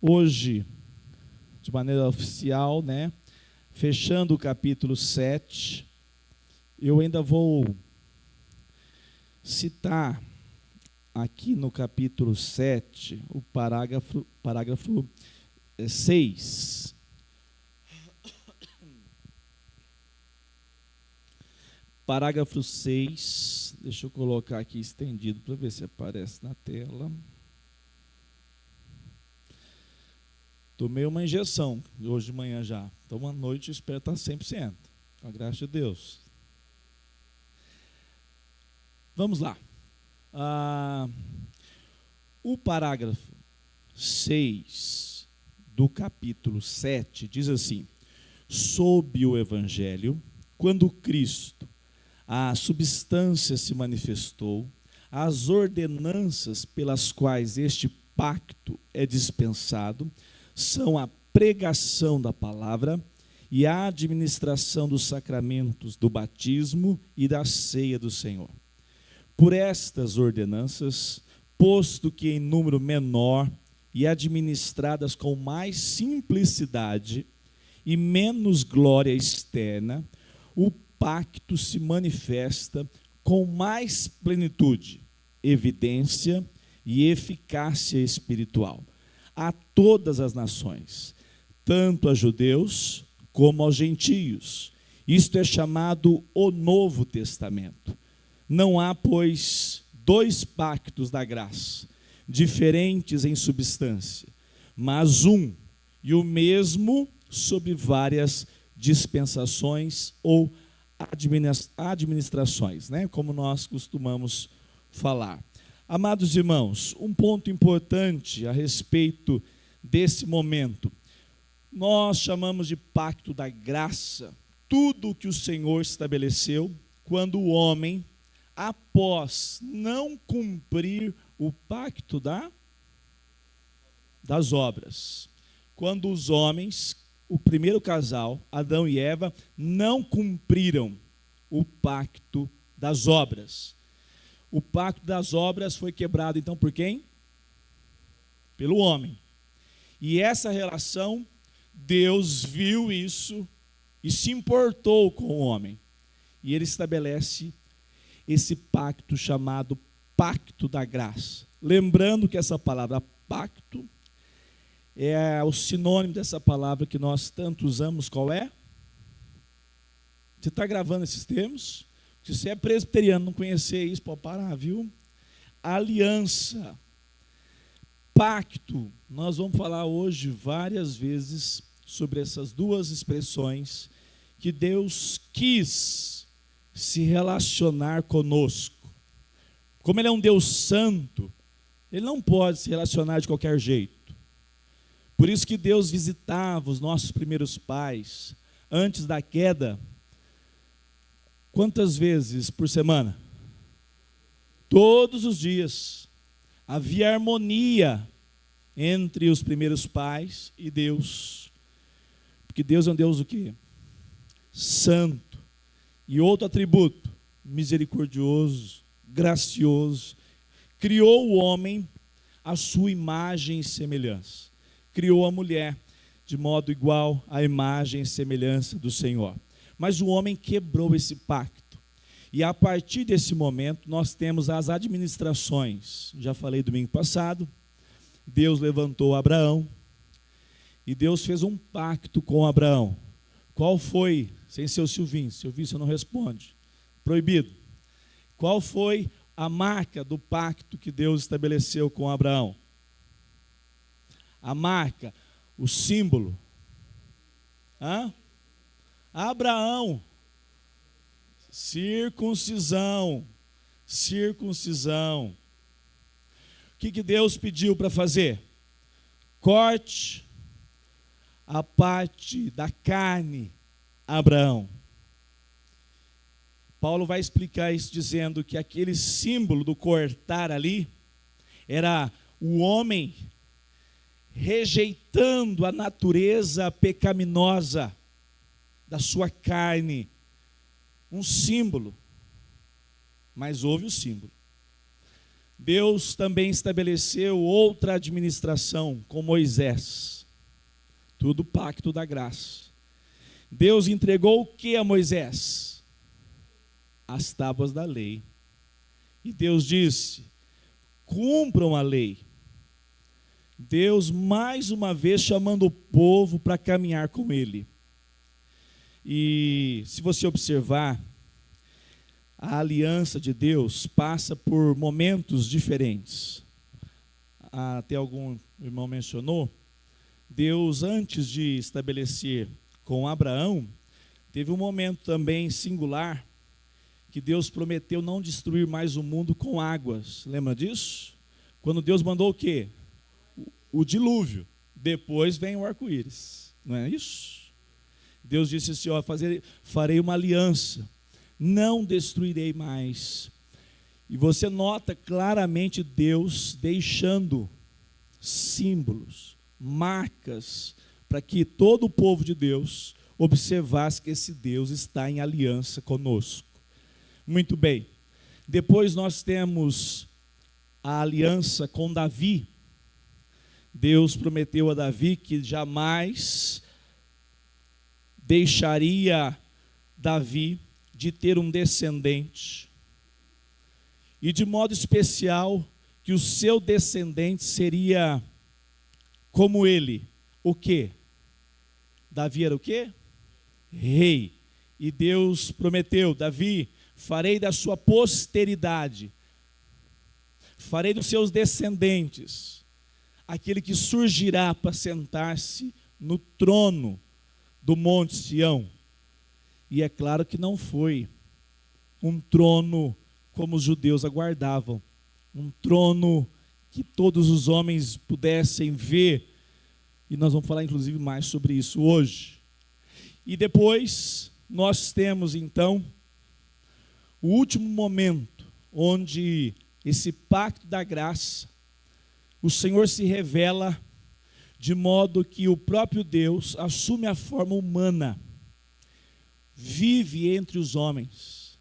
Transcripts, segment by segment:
Hoje, de maneira oficial, né, fechando o capítulo 7, eu ainda vou citar aqui no capítulo 7 o parágrafo 6. Parágrafo 6, deixa eu colocar aqui estendido para ver se aparece na tela. Tomei uma injeção hoje de manhã já, então à noite eu espero estar 100%, com a graça de Deus. Vamos lá. O parágrafo 6 do capítulo 7 diz assim: sob o Evangelho, quando Cristo, a substância, se manifestou, as ordenanças pelas quais este pacto é dispensado são a pregação da palavra e a administração dos sacramentos do batismo e da ceia do Senhor. Por estas ordenanças, posto que em número menor e administradas com mais simplicidade e menos glória externa, o pacto se manifesta com mais plenitude, evidência e eficácia espiritual a todas as nações, tanto a judeus como aos gentios. Isto é chamado o Novo Testamento. Não há, pois, dois pactos da graça, diferentes em substância, mas um e o mesmo sob várias dispensações ou administrações, né? Como nós costumamos falar. Amados irmãos, um ponto importante a respeito desse momento. Nós chamamos de pacto da graça tudo o que o Senhor estabeleceu quando o homem, após não cumprir o pacto das obras. Quando os homens, o primeiro casal, Adão e Eva, não cumpriram o pacto das obras. O pacto das obras foi quebrado, então, por quem? Pelo homem. E essa relação, Deus viu isso e se importou com o homem. E ele estabelece esse pacto chamado pacto da graça. Lembrando que essa palavra pacto é o sinônimo dessa palavra que nós tanto usamos, qual é? Você está gravando esses termos? Se você é presbiteriano, não conhecer isso, pode parar, viu? Aliança, pacto. Nós vamos falar hoje várias vezes sobre essas duas expressões que Deus quis se relacionar conosco. Como Ele é um Deus santo, Ele não pode se relacionar de qualquer jeito. Por isso que Deus visitava os nossos primeiros pais antes da queda. Quantas vezes por semana? Todos os dias. Havia harmonia entre os primeiros pais e Deus. Porque Deus é um Deus o quê? Santo. E outro atributo, misericordioso, gracioso. Criou o homem à sua imagem e semelhança. Criou a mulher de modo igual à imagem e semelhança do Senhor. Mas o homem quebrou esse pacto. E a partir desse momento, nós temos as administrações. Já falei domingo passado, Deus levantou Abraão, e Deus fez um pacto com Abraão. Qual foi? Sem ser o Silvinho. Silvinho, você não responde. Proibido. Qual foi a marca do pacto que Deus estabeleceu com Abraão? A marca, o símbolo. Abraão, circuncisão. O que Deus pediu para fazer? Corte a parte da carne, Abraão. Paulo vai explicar isso dizendo que aquele símbolo do cortar ali era o homem rejeitando a natureza pecaminosa da sua carne. Um símbolo. Mas houve o símbolo. Deus também estabeleceu outra administração com Moisés. Tudo pacto da graça. Deus entregou o que a Moisés? As tábuas da lei. E Deus disse: cumpram a lei. Deus mais uma vez chamando o povo para caminhar com ele. E se você observar, a aliança de Deus passa por momentos diferentes. Até algum irmão mencionou, Deus, antes de estabelecer com Abraão, teve um momento também singular, que Deus prometeu não destruir mais o mundo com águas. Lembra disso? Quando Deus mandou o quê? O dilúvio. Depois vem o arco-íris. Não é isso? Deus disse assim: ó, farei uma aliança, não destruirei mais. E você nota claramente Deus deixando símbolos, marcas, para que todo o povo de Deus observasse que esse Deus está em aliança conosco. Muito bem. Depois nós temos a aliança com Davi. Deus prometeu a Davi que jamais deixaria Davi de ter um descendente, e de modo especial que o seu descendente seria como ele. O quê? Davi era o quê? Rei. E Deus prometeu: Davi, farei da sua posteridade, farei dos seus descendentes aquele que surgirá para sentar-se no trono do Monte Sião. E é claro que não foi um trono como os judeus aguardavam, um trono que todos os homens pudessem ver, e nós vamos falar inclusive mais sobre isso hoje. E depois nós temos então o último momento, onde esse pacto da graça, o Senhor se revela de modo que o próprio Deus assume a forma humana, vive entre os homens.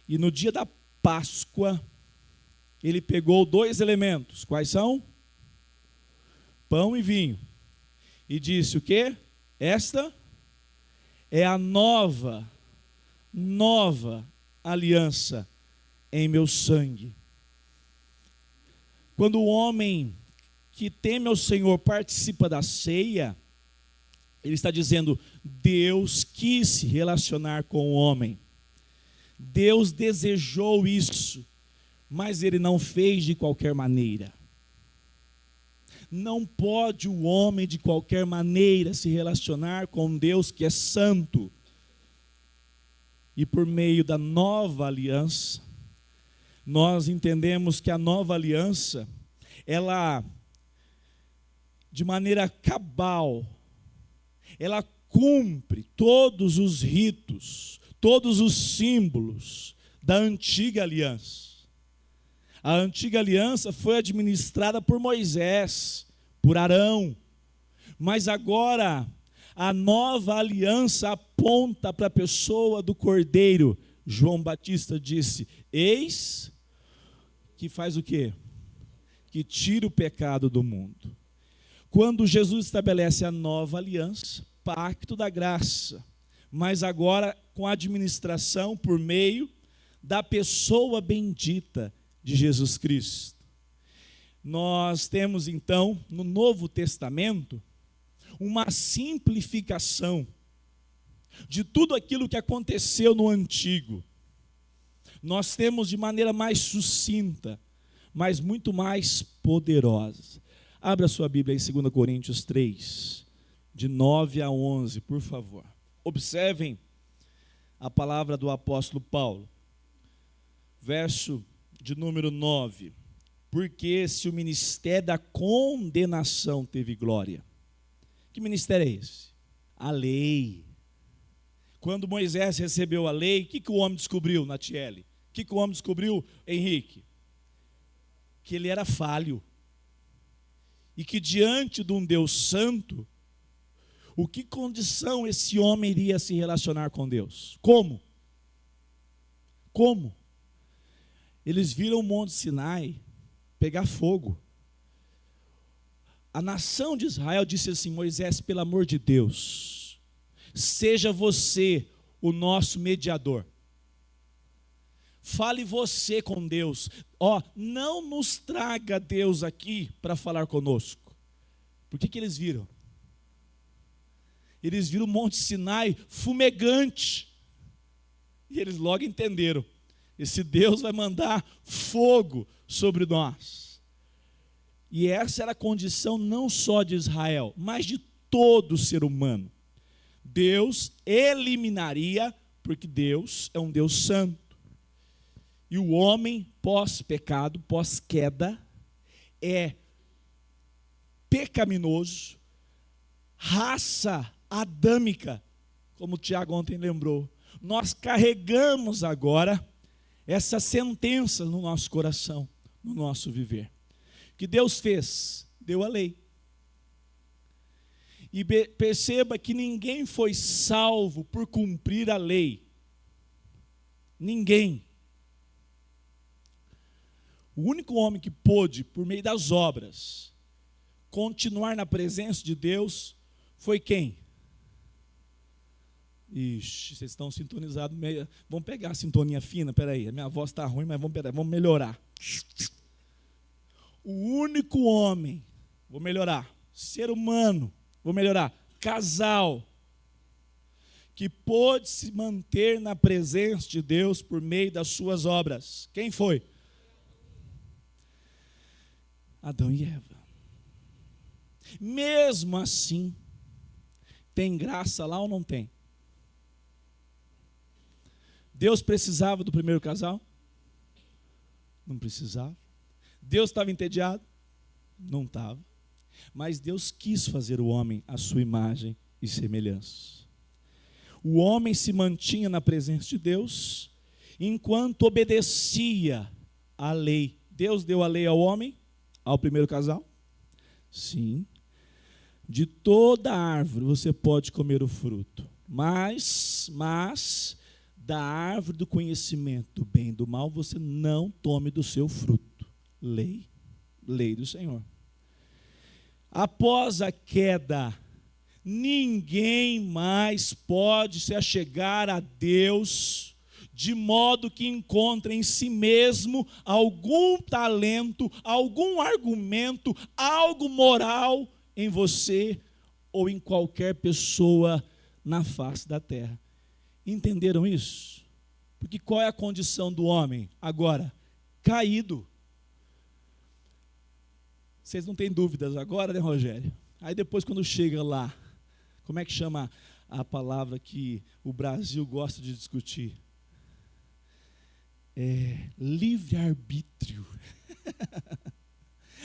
E no dia da Páscoa, ele pegou 2 elementos. Quais são? Pão e vinho. E disse o quê? Esta é a nova aliança em meu sangue. Quando o homem que teme ao Senhor participa da ceia, ele está dizendo: Deus quis se relacionar com o homem. Deus desejou isso, mas ele não fez de qualquer maneira. Não pode o homem de qualquer maneira se relacionar com Deus que é santo. E por meio da nova aliança, nós entendemos que a nova aliança, ela, de maneira cabal, ela cumpre todos os ritos, todos os símbolos da antiga aliança. A antiga aliança foi administrada por Moisés, por Arão, mas agora a nova aliança aponta para a pessoa do Cordeiro. João Batista disse: eis que faz o quê? Que tira o pecado do mundo. Quando Jesus estabelece a nova aliança, pacto da graça, mas agora com a administração por meio da pessoa bendita de Jesus Cristo. Nós temos então no Novo Testamento uma simplificação de tudo aquilo que aconteceu no Antigo. Nós temos de maneira mais sucinta, mas muito mais poderosa. Abra sua Bíblia em 2 Coríntios 3, de 9 a 11, por favor. Observem a palavra do apóstolo Paulo. Verso de número 9. Porque se o ministério da condenação teve glória. Que ministério é esse? A lei. Quando Moisés recebeu a lei, o que o homem descobriu, Natiele? O que o homem descobriu, Henrique? Que ele era falho. E que diante de um Deus santo, o que condição esse homem iria se relacionar com Deus? Como? Como? Eles viram o Monte Sinai pegar fogo. A nação de Israel disse assim: Moisés, pelo amor de Deus, seja você o nosso mediador. Fale você com Deus. Não nos traga Deus aqui para falar conosco. Por que eles viram? Eles viram o Monte Sinai fumegante. E eles logo entenderam: esse Deus vai mandar fogo sobre nós. E essa era a condição não só de Israel, mas de todo ser humano. Deus eliminaria, porque Deus é um Deus santo. E o homem pós-pecado, pós-queda, é pecaminoso, raça adâmica, como o Tiago ontem lembrou. Nós carregamos agora essa sentença no nosso coração, no nosso viver. O que Deus fez? Deu a lei. E perceba que ninguém foi salvo por cumprir a lei. Ninguém. O único homem que pôde, por meio das obras, continuar na presença de Deus, foi quem? Ixi, vocês estão sintonizados. Vamos pegar a sintonia fina, peraí, a minha voz está ruim, mas vamos melhorar. O único homem, vou melhorar, ser humano, vou melhorar, casal, que pôde se manter na presença de Deus por meio das suas obras. Quem foi? Adão e Eva. Mesmo assim, tem graça lá ou não tem? Deus precisava do primeiro casal? Não precisava. Deus estava entediado? Não estava. Mas Deus quis fazer o homem à sua imagem e semelhança. O homem se mantinha na presença de Deus enquanto obedecia à lei. Deus deu a lei ao homem? Ao primeiro casal? Sim. De toda árvore você pode comer o fruto, mas da árvore do conhecimento do bem e do mal você não tome do seu fruto. Lei do Senhor. Após a queda, ninguém mais pode se achegar a Deus de modo que encontre em si mesmo algum talento, algum argumento, algo moral em você ou em qualquer pessoa na face da terra. Entenderam isso? Porque qual é a condição do homem agora? Caído. Vocês não têm dúvidas agora, né, Rogério? Aí depois, quando chega lá, como é que chama a palavra que o Brasil gosta de discutir? Livre-arbítrio.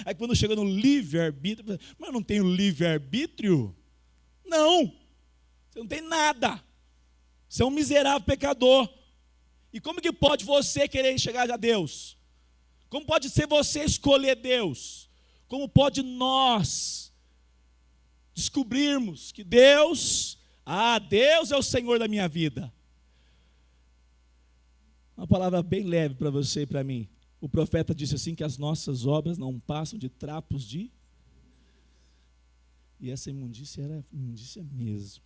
Aí quando chega no livre-arbítrio, mas eu não tenho livre-arbítrio? Não, você não tem nada. Você é um miserável pecador. E como que pode você querer chegar a Deus? Como pode ser você escolher Deus? Como pode nós descobrirmos que Deus é o Senhor da minha vida? Uma palavra bem leve para você e para mim. O profeta disse assim, que as nossas obras não passam de trapos de... E essa imundícia era imundícia mesmo.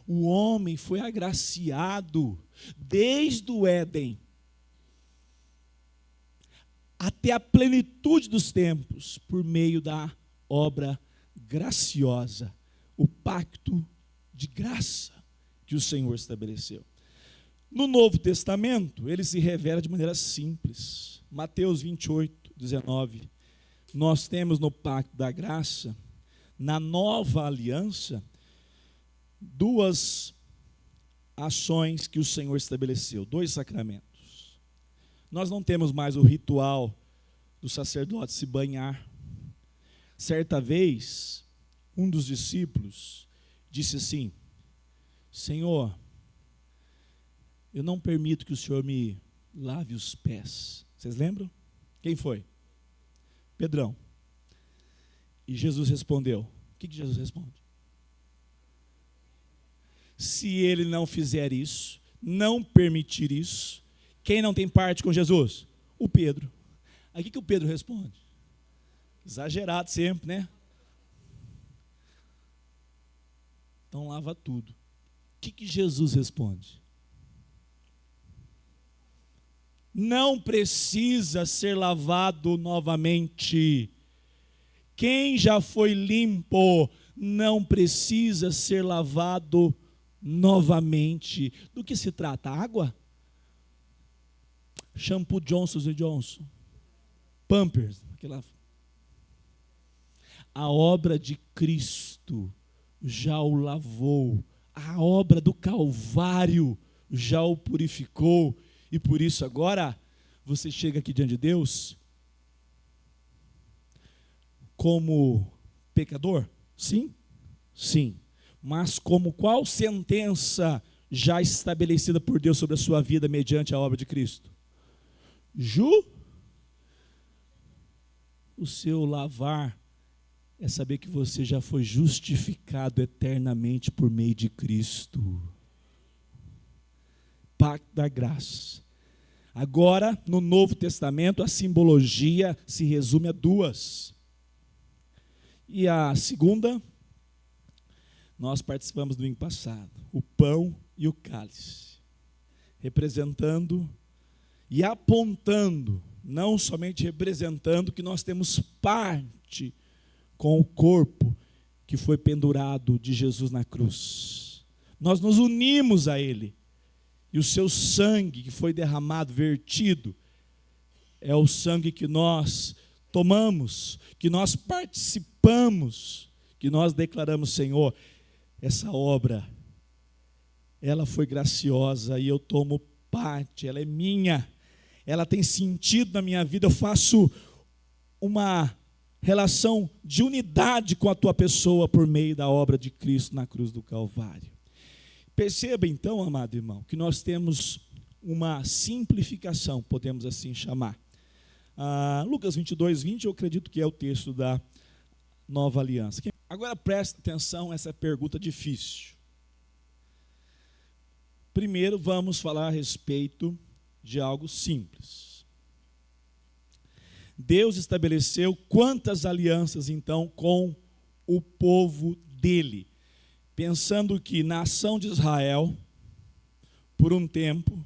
O homem foi agraciado desde o Éden até a plenitude dos tempos, por meio da obra graciosa, o pacto de graça que o Senhor estabeleceu. No Novo Testamento, ele se revela de maneira simples. Mateus 28, 19. Nós temos no pacto da graça, na nova aliança, duas ações que o Senhor estabeleceu, dois sacramentos. Nós não temos mais o ritual do sacerdote se banhar. Certa vez, um dos discípulos disse assim: Senhor, eu não permito que o Senhor me lave os pés. Vocês lembram? Quem foi? Pedrão. E Jesus respondeu. O que Jesus responde? Se ele não fizer isso, não permitir isso, Quem não tem parte com Jesus? O Pedro. Aí o que o Pedro responde? Exagerado sempre, né? Então lava tudo. O que Jesus responde? Não precisa ser lavado novamente. Quem já foi limpo não precisa ser lavado novamente. Do que se trata? Água? Shampoo Johnson & Johnson. Pampers. A obra de Cristo já o lavou. A obra do Calvário já o purificou. E por isso agora você chega aqui diante de Deus como pecador? Sim, sim. Mas como qual sentença já estabelecida por Deus sobre a sua vida mediante a obra de Cristo? O seu lavar é saber que você já foi justificado eternamente por meio de Cristo. Pacto da graça. Agora, no Novo Testamento, a simbologia se resume a duas. E a segunda, nós participamos domingo passado, o pão e o cálice, representando e apontando, não somente representando que nós temos parte com o corpo que foi pendurado de Jesus na cruz. Nós nos unimos a Ele. E o seu sangue que foi derramado, vertido, é o sangue que nós tomamos, que nós participamos, que nós declaramos: Senhor, essa obra, ela foi graciosa e eu tomo parte, ela é minha, ela tem sentido na minha vida, eu faço uma relação de unidade com a tua pessoa por meio da obra de Cristo na cruz do Calvário. Perceba então, amado irmão, que nós temos uma simplificação, podemos assim chamar. Lucas 22, 20, eu acredito que é o texto da Nova Aliança. Agora presta atenção a essa pergunta difícil. Primeiro vamos falar a respeito de algo simples. Deus estabeleceu quantas alianças então com o povo dele? Pensando que na nação de Israel, por um tempo,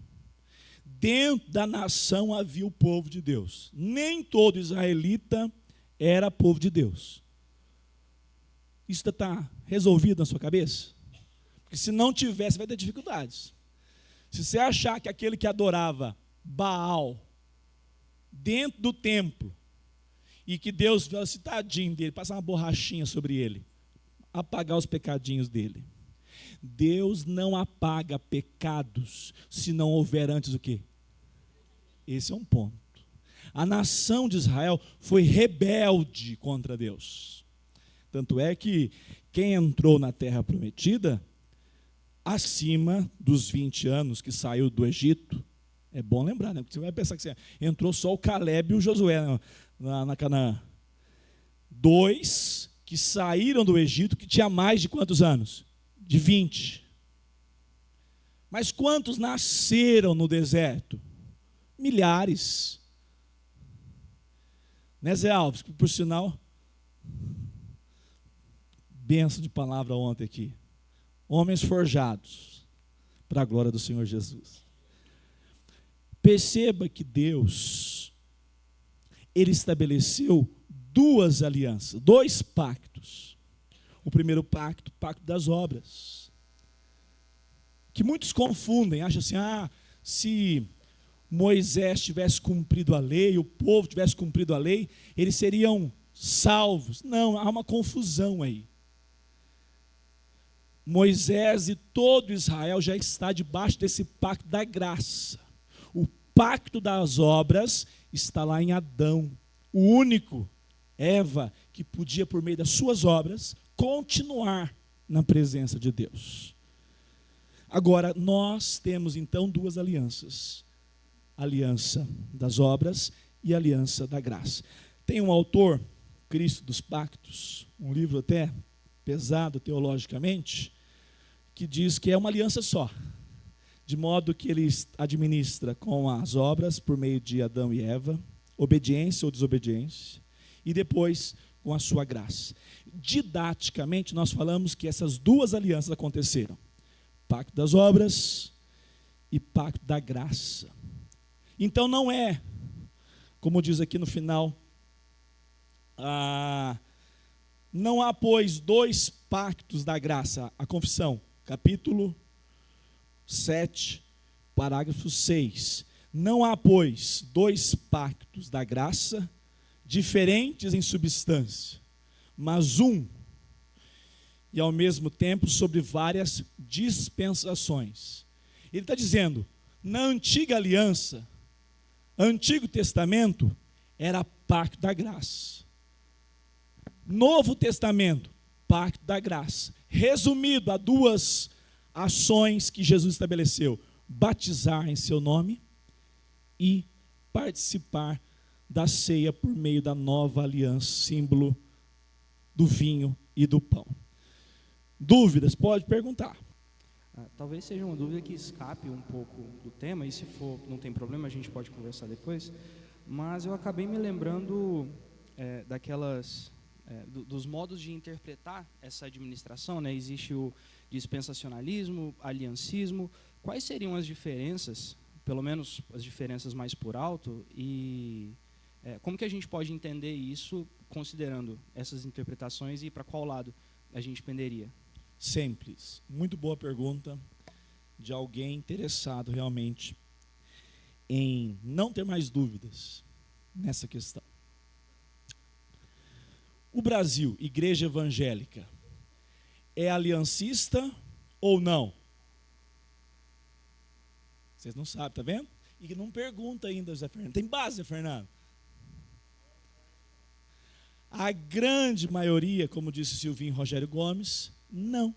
dentro da nação havia o povo de Deus. Nem todo israelita era povo de Deus. Isso está resolvido na sua cabeça? Porque se não tivesse, vai ter dificuldades. Se você achar que aquele que adorava Baal dentro do templo, e que Deus, tadinho dele, passar uma borrachinha sobre ele, apagar os pecadinhos dele. Deus não apaga pecados se não houver antes o quê? Esse é um ponto. A nação de Israel foi rebelde contra Deus. Tanto é que quem entrou na terra prometida, acima dos 20 anos que saiu do Egito, é bom lembrar, né? Porque você vai pensar que entrou só o Caleb e o Josué na Canaã. 2 que saíram do Egito, que tinha mais de quantos anos? De 20. Mas quantos nasceram no deserto? Milhares. Né, Zé Alves? Por sinal, benção de palavra ontem aqui. Homens forjados para a glória do Senhor Jesus. Perceba que Deus, Ele estabeleceu 2 alianças, 2 pactos. O primeiro pacto, o pacto das obras. Que muitos confundem, acham assim, se Moisés tivesse cumprido a lei, o povo tivesse cumprido a lei, eles seriam salvos. Não, há uma confusão aí. Moisés e todo Israel já está debaixo desse pacto da graça. O pacto das obras está lá em Adão, o único, Eva, que podia, por meio das suas obras, continuar na presença de Deus. Agora, nós temos então 2 alianças. A aliança das obras e a aliança da graça. Tem um autor, Cristo dos Pactos, um livro até pesado teologicamente, que diz que é uma aliança só. de modo que ele administra com as obras por meio de Adão e Eva, obediência ou desobediência, e depois com a sua graça. Didaticamente, nós falamos que essas duas alianças aconteceram: pacto das obras e pacto da graça. Então não é, como diz aqui no final, não há, pois, dois pactos da graça. A confissão, capítulo 7, parágrafo 6. Não há, pois, dois pactos da graça, diferentes em substância, mas um, e ao mesmo tempo sobre várias dispensações. Ele está dizendo, na antiga aliança, Antigo Testamento, era pacto da graça. Novo Testamento, pacto da graça. Resumido a duas ações que Jesus estabeleceu: batizar em seu nome e participar da ceia por meio da nova aliança, símbolo do vinho e do pão. Dúvidas? Pode perguntar. Talvez seja uma dúvida que escape um pouco do tema, e se for, não tem problema, a gente pode conversar depois, mas eu acabei me lembrando dos modos de interpretar essa administração, né? Existe o dispensacionalismo, aliancismo. Quais seriam as diferenças, pelo menos as diferenças mais por alto, e como que a gente pode entender isso considerando essas interpretações, e para qual lado a gente penderia? Simples. Muito boa pergunta de alguém interessado realmente em não ter mais dúvidas nessa questão. O Brasil, igreja evangélica, é aliancista ou não? Vocês não sabem, tá vendo? E não pergunta ainda, Zé Fernando. Tem base, Zé Fernando? A grande maioria, como disse Silvinho Rogério Gomes, não.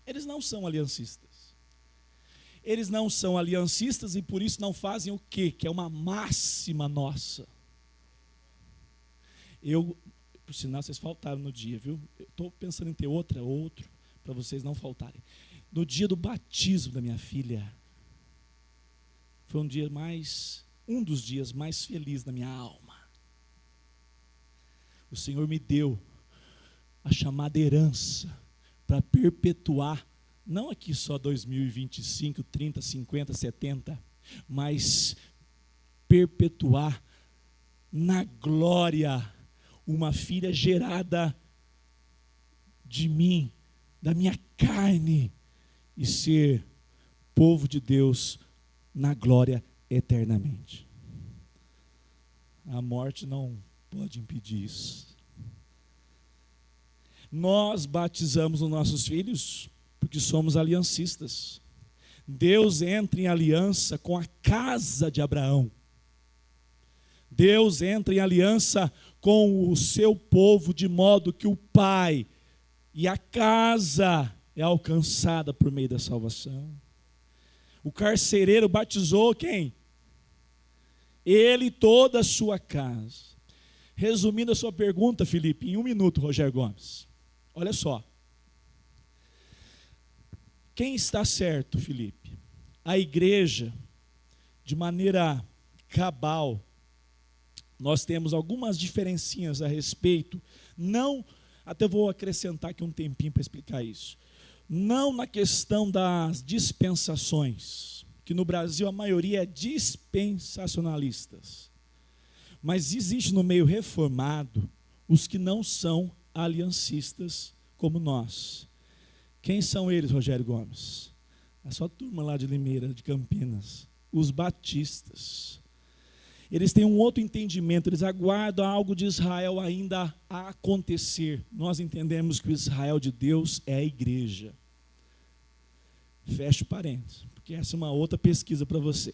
Eles não são aliancistas. Eles não são aliancistas e por isso não fazem o quê? Que é uma máxima nossa. Por sinal, vocês faltaram no dia, viu? Eu estou pensando em ter outro, para vocês não faltarem. No dia do batismo da minha filha, foi um dos dias mais felizes da minha alma. O Senhor me deu a chamada herança para perpetuar, não aqui só 2025, 30, 50, 70, mas perpetuar na glória uma filha gerada de mim, da minha carne, e ser povo de Deus na glória eternamente. A morte não pode impedir isso. Nós batizamos os nossos filhos porque somos aliancistas. Deus entra em aliança com a casa de Abraão. Deus entra em aliança com o seu povo, de modo que o Pai e a casa é alcançada por meio da salvação. O carcereiro batizou quem? Ele e toda a sua casa. Resumindo a sua pergunta, Felipe, em 1 minuto, Rogério Gomes. Olha só. Quem está certo, Felipe? A igreja, de maneira cabal, nós temos algumas diferencinhas a respeito, não, até vou acrescentar aqui um tempinho para explicar isso, não na questão das dispensações, que no Brasil a maioria é dispensacionalistas, mas existe no meio reformado os que não são aliancistas como nós. Quem são eles, Rogério Gomes? A sua turma lá de Limeira, de Campinas, os batistas. Eles têm um outro entendimento, eles aguardam algo de Israel ainda a acontecer. Nós entendemos que o Israel de Deus é a igreja. Fecho parênteses, porque essa é uma outra pesquisa para você.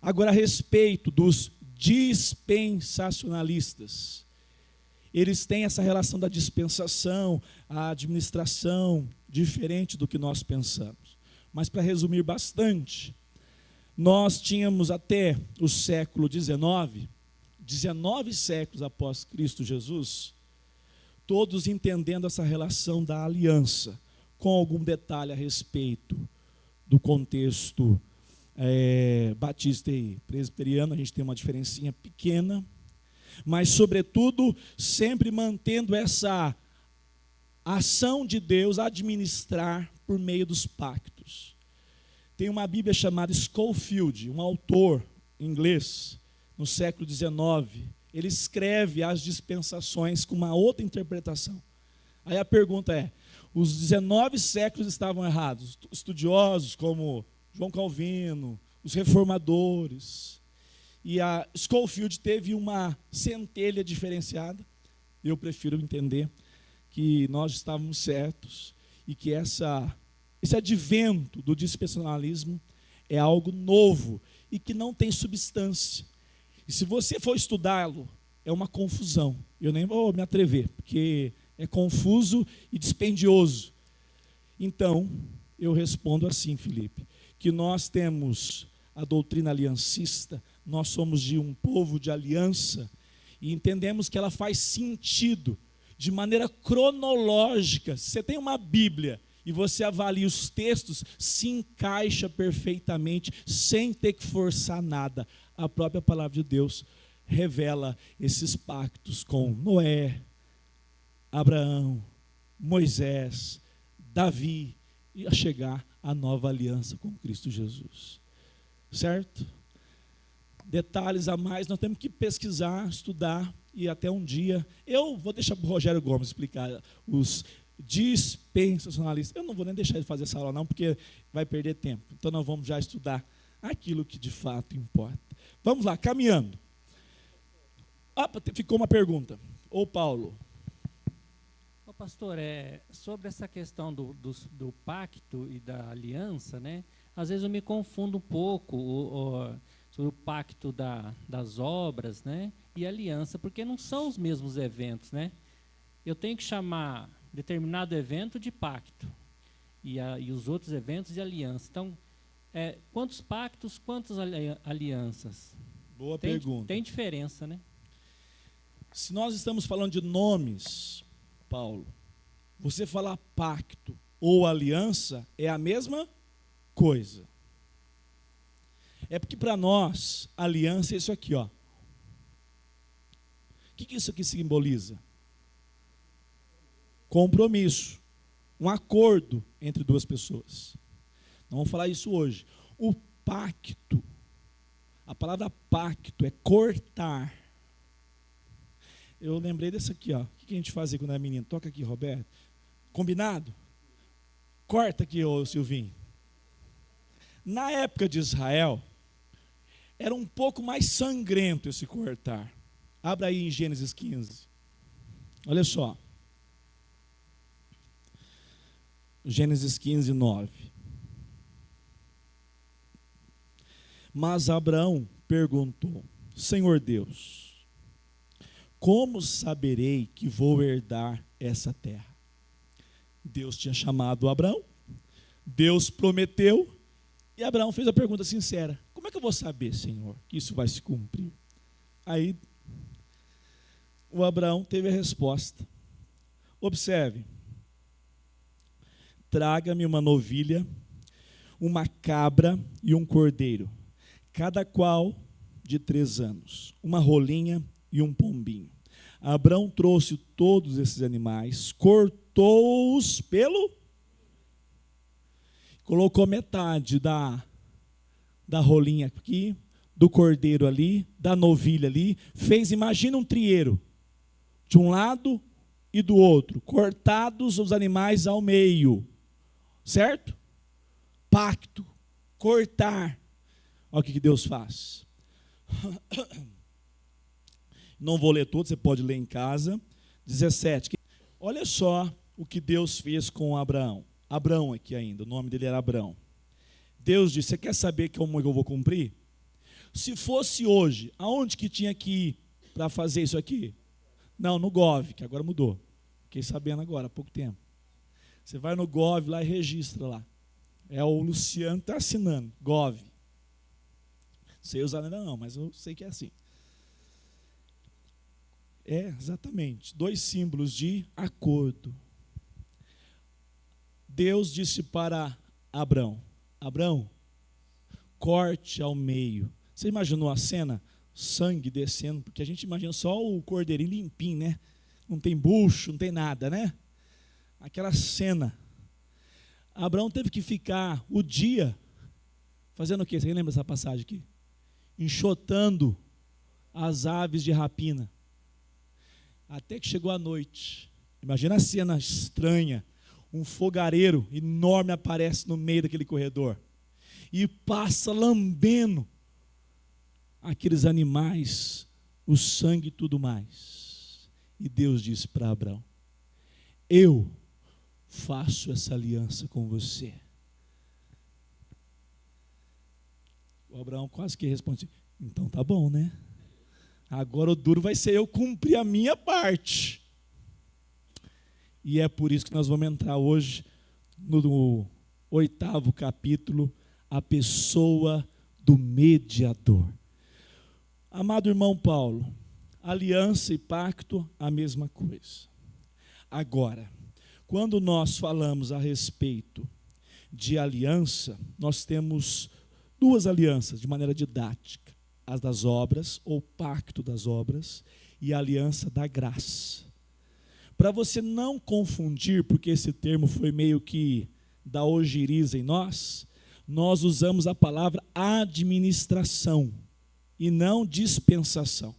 Agora, a respeito dos dispensacionalistas, eles têm essa relação da dispensação, a administração, diferente do que nós pensamos. Mas, para resumir bastante, nós tínhamos até o século XIX, 19 séculos após Cristo Jesus, todos entendendo essa relação da aliança, com algum detalhe a respeito do contexto batista e presbiteriano, a gente tem uma diferencinha pequena, mas, sobretudo, sempre mantendo essa ação de Deus administrar por meio dos pactos. Tem uma Bíblia chamada Scofield, um autor inglês, no século XIX, ele escreve as dispensações com uma outra interpretação. Aí a pergunta é, os 19 séculos estavam errados? Estudiosos como João Calvino, os reformadores, e a Scofield teve uma centelha diferenciada. Eu prefiro entender que nós estávamos certos e que esse advento do dispensacionalismo é algo novo e que não tem substância. E se você for estudá-lo, é uma confusão. Eu nem vou me atrever, porque é confuso e dispendioso. Então, eu respondo assim, Felipe, que nós temos a doutrina aliancista, nós somos de um povo de aliança, e entendemos que ela faz sentido, de maneira cronológica. Se você tem uma Bíblia e você avalia os textos, se encaixa perfeitamente, sem ter que forçar nada. A própria palavra de Deus revela esses pactos com Noé, Abraão, Moisés, Davi, e a chegar à nova aliança com Cristo Jesus. Certo? Detalhes a mais, nós temos que pesquisar, estudar, e até um dia, eu vou deixar para o Rogério Gomes explicar os dispensacionalistas. Eu não vou nem deixar ele fazer essa aula não, porque vai perder tempo. Então nós vamos já estudar aquilo que de fato importa. Vamos lá, caminhando. Ficou uma pergunta. Ô Paulo. Ô pastor, sobre essa questão do pacto e da aliança, né? Às vezes eu me confundo um pouco sobre o pacto das obras, né? E aliança, porque não são os mesmos eventos, né? Eu tenho que chamar determinado evento de pacto e os outros eventos de aliança. Então, quantos pactos, quantas alianças? Boa pergunta. Tem diferença, né? Se nós estamos falando de nomes, Paulo, você falar pacto ou aliança é a mesma coisa. É porque para nós, aliança é isso aqui, ó. O que isso aqui simboliza? Compromisso, um acordo entre duas pessoas. Não vamos falar isso hoje. O pacto, a palavra pacto é cortar. Eu lembrei desse aqui, ó. O que a gente fazia quando era menino? Toca aqui, Roberto. Combinado? Corta aqui, ô Silvinho. Na época de Israel, era um pouco mais sangrento esse cortar. Abra aí em Gênesis 15. Olha só. Gênesis 15, 9. Mas Abraão perguntou: Senhor Deus, como saberei que vou herdar essa terra? Deus tinha chamado Abraão, Deus prometeu, e Abraão fez a pergunta sincera: como é que eu vou saber, Senhor, que isso vai se cumprir? Aí, o Abraão teve a resposta. Observe: traga-me uma novilha, uma cabra e um cordeiro, cada qual de 3 anos, uma rolinha e um pombinho. Abraão trouxe todos esses animais, cortou-os colocou metade da rolinha aqui, do cordeiro ali, da novilha ali, imagina um trieiro, de um lado e do outro, cortados os animais ao meio, certo? Pacto, cortar. Olha o que Deus faz. Não vou ler tudo, você pode ler em casa. 17. Olha só o que Deus fez com Abraão. Abraão aqui ainda, o nome dele era Abraão. Deus disse: você quer saber como eu vou cumprir? Se fosse hoje, aonde que tinha que ir para fazer isso aqui? Não, no Gov, que agora mudou. Fiquei sabendo agora, há pouco tempo. Você vai no Gov lá e registra lá. O Luciano está assinando, Gov. Sei usar ainda não, mas eu sei que é assim. Exatamente. 2 símbolos de acordo. Deus disse para Abraão: Abraão, corte ao meio. Você imaginou a cena? Sangue descendo, porque a gente imagina só o cordeirinho limpinho, né? Não tem bucho, não tem nada, né? Aquela cena. Abraão teve que ficar o dia fazendo o quê? Você lembra dessa passagem aqui? Enxotando as aves de rapina. Até que chegou a noite. Imagina a cena estranha. Um fogareiro enorme aparece no meio daquele corredor e passa lambendo aqueles animais, o sangue e tudo mais. E Deus disse para Abraão: eu faço essa aliança com você. O Abraão quase que responde: então tá bom, né? Agora o duro vai ser eu cumprir a minha parte. E é por isso que nós vamos entrar hoje no 8º capítulo, a pessoa do mediador. Amado irmão Paulo, aliança e pacto, a mesma coisa. Agora, quando nós falamos a respeito de aliança, nós temos duas alianças de maneira didática: as das obras, ou pacto das obras, e a aliança da graça. Para você não confundir, porque esse termo foi meio que da ojeriza em nós usamos a palavra administração e não dispensação.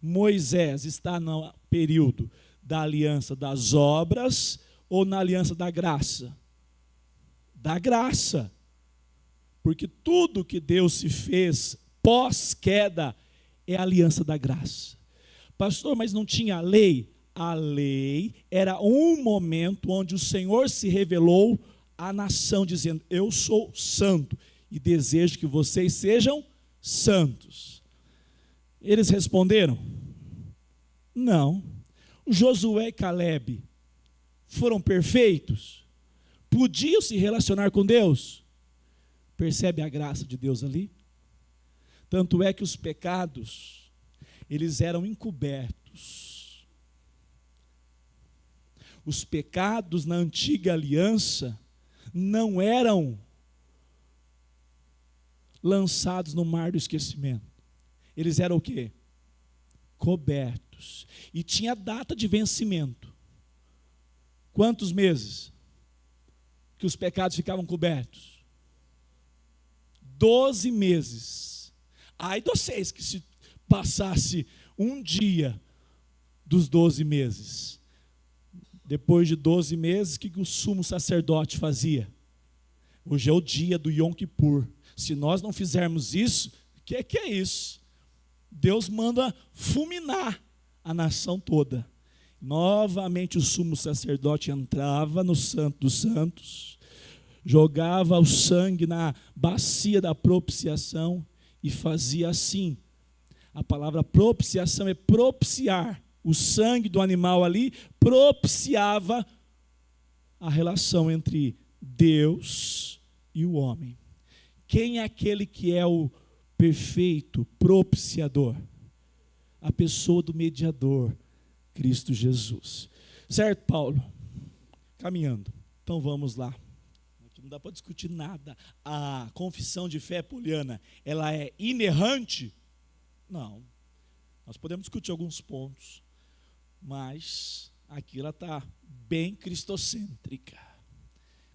Moisés está no período da aliança das obras ou na aliança da graça? Da graça. Porque tudo que Deus se fez pós-queda é a aliança da graça. Pastor, mas não tinha lei? A lei era um momento onde o Senhor se revelou à nação, dizendo: eu sou santo e desejo que vocês sejam santos. Eles responderam: não. Josué e Caleb foram perfeitos? Podiam se relacionar com Deus? Percebe a graça de Deus ali? Tanto é que os pecados, eles eram encobertos. Os pecados na antiga aliança não eram lançados no mar do esquecimento. Eles eram o quê? Cobertos. E tinha data de vencimento. Quantos meses que os pecados ficavam cobertos? 12 meses. Ai de vocês que se passasse um dia dos 12 meses. Depois de 12 meses, o que o sumo sacerdote fazia? Hoje é o dia do Yom Kippur. Se nós não fizermos isso, o que é isso? Deus manda fulminar a nação toda. Novamente o sumo sacerdote entrava no Santo dos Santos, jogava o sangue na bacia da propiciação e fazia assim. A palavra propiciação é propiciar. O sangue do animal ali propiciava a relação entre Deus e o homem. Quem é aquele que é o perfeito propiciador? A pessoa do mediador, Cristo Jesus. Certo, Paulo? Caminhando. Então vamos lá. Aqui não dá para discutir nada. A confissão de fé poliana, ela é inerrante? Não. Nós podemos discutir alguns pontos, mas aqui ela está bem cristocêntrica,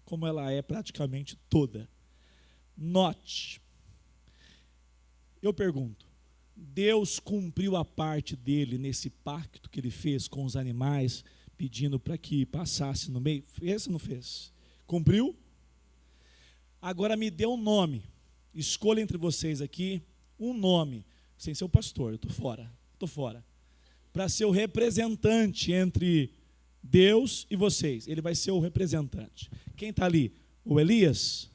como ela é praticamente toda. Note, eu pergunto, Deus cumpriu a parte dele nesse pacto que ele fez com os animais, pedindo para que passasse no meio? Fez ou não fez? Cumpriu? Agora me dê um nome, escolha entre vocês aqui um nome, sem ser o pastor, eu estou fora. Para ser o representante entre Deus e vocês. Ele vai ser o representante. Quem está ali? O Elias?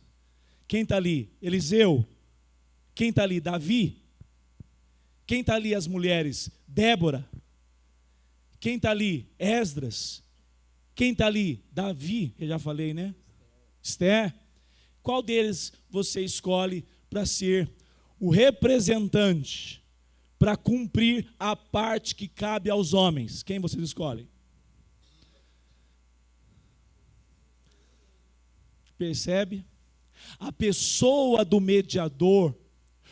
Quem está ali? Eliseu? Quem está ali? Davi? Quem está ali? As mulheres? Débora? Quem está ali? Esdras? Quem está ali? Davi, eu já falei, né? Esther? Qual deles você escolhe para ser o representante, para cumprir a parte que cabe aos homens? Quem vocês escolhem? Percebe? A pessoa do mediador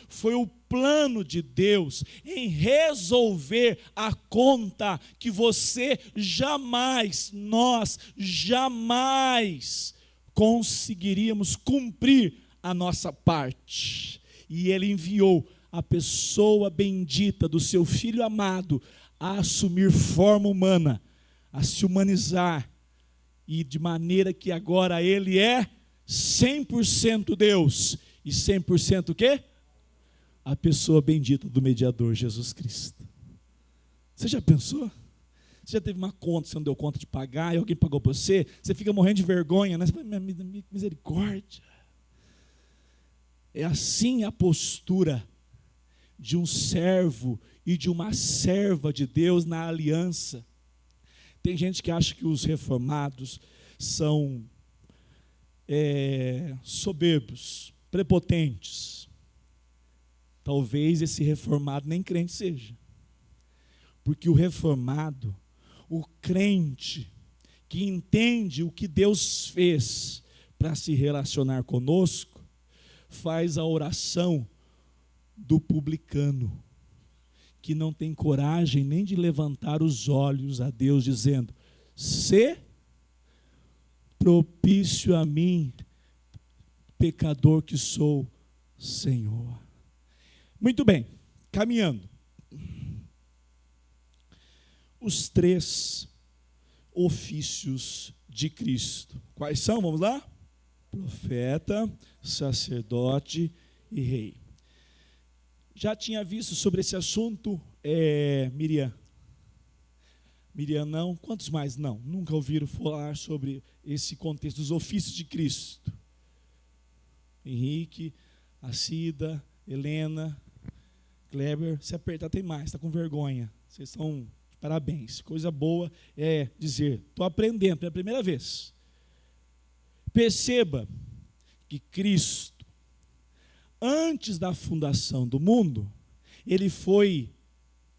foi o plano de Deus em resolver a conta que você jamais, nós jamais conseguiríamos cumprir a nossa parte. E Ele enviou a pessoa bendita do seu Filho amado a assumir forma humana, a se humanizar, e de maneira que agora Ele é 100% Deus e 100% o quê? A pessoa bendita do mediador, Jesus Cristo. Você já pensou? Você já teve uma conta, você não deu conta de pagar, e alguém pagou para você, você fica morrendo de vergonha, né? Você fala, misericórdia. É assim a postura de um servo e de uma serva de Deus na aliança. Tem gente que acha que os reformados são soberbos, prepotentes. Talvez esse reformado nem crente seja. Porque o reformado, o crente, que entende o que Deus fez para se relacionar conosco, faz a oração do publicano, que não tem coragem nem de levantar os olhos a Deus, dizendo: "Sê propício a mim, pecador que sou, Senhor." Muito bem, caminhando. Os 3 ofícios de Cristo. Quais são? Vamos lá? Profeta, sacerdote e rei. Já tinha visto sobre esse assunto, Miriam? Miriam não? Quantos mais não? Nunca ouviram falar sobre esse contexto dos ofícios de Cristo? Henrique, Acida, Helena, Kleber, se apertar tem mais, está com vergonha. Vocês estão de parabéns. Coisa boa é dizer, estou aprendendo pela primeira vez. Perceba que Cristo, antes da fundação do mundo, Ele foi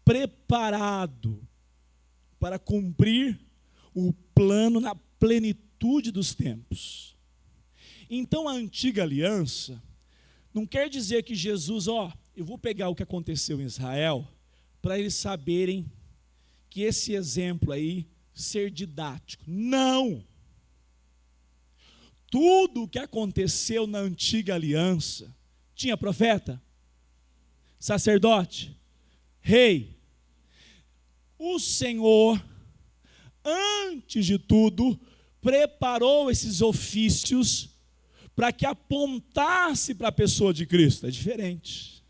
preparado para cumprir o plano na plenitude dos tempos. Então a antiga aliança não quer dizer que Jesus, eu vou pegar o que aconteceu em Israel para eles saberem que esse exemplo aí ser didático. Não! Tudo o que aconteceu na antiga aliança, tinha profeta, sacerdote, rei. O Senhor, antes de tudo, preparou esses ofícios para que apontasse para a pessoa de Cristo. É diferente.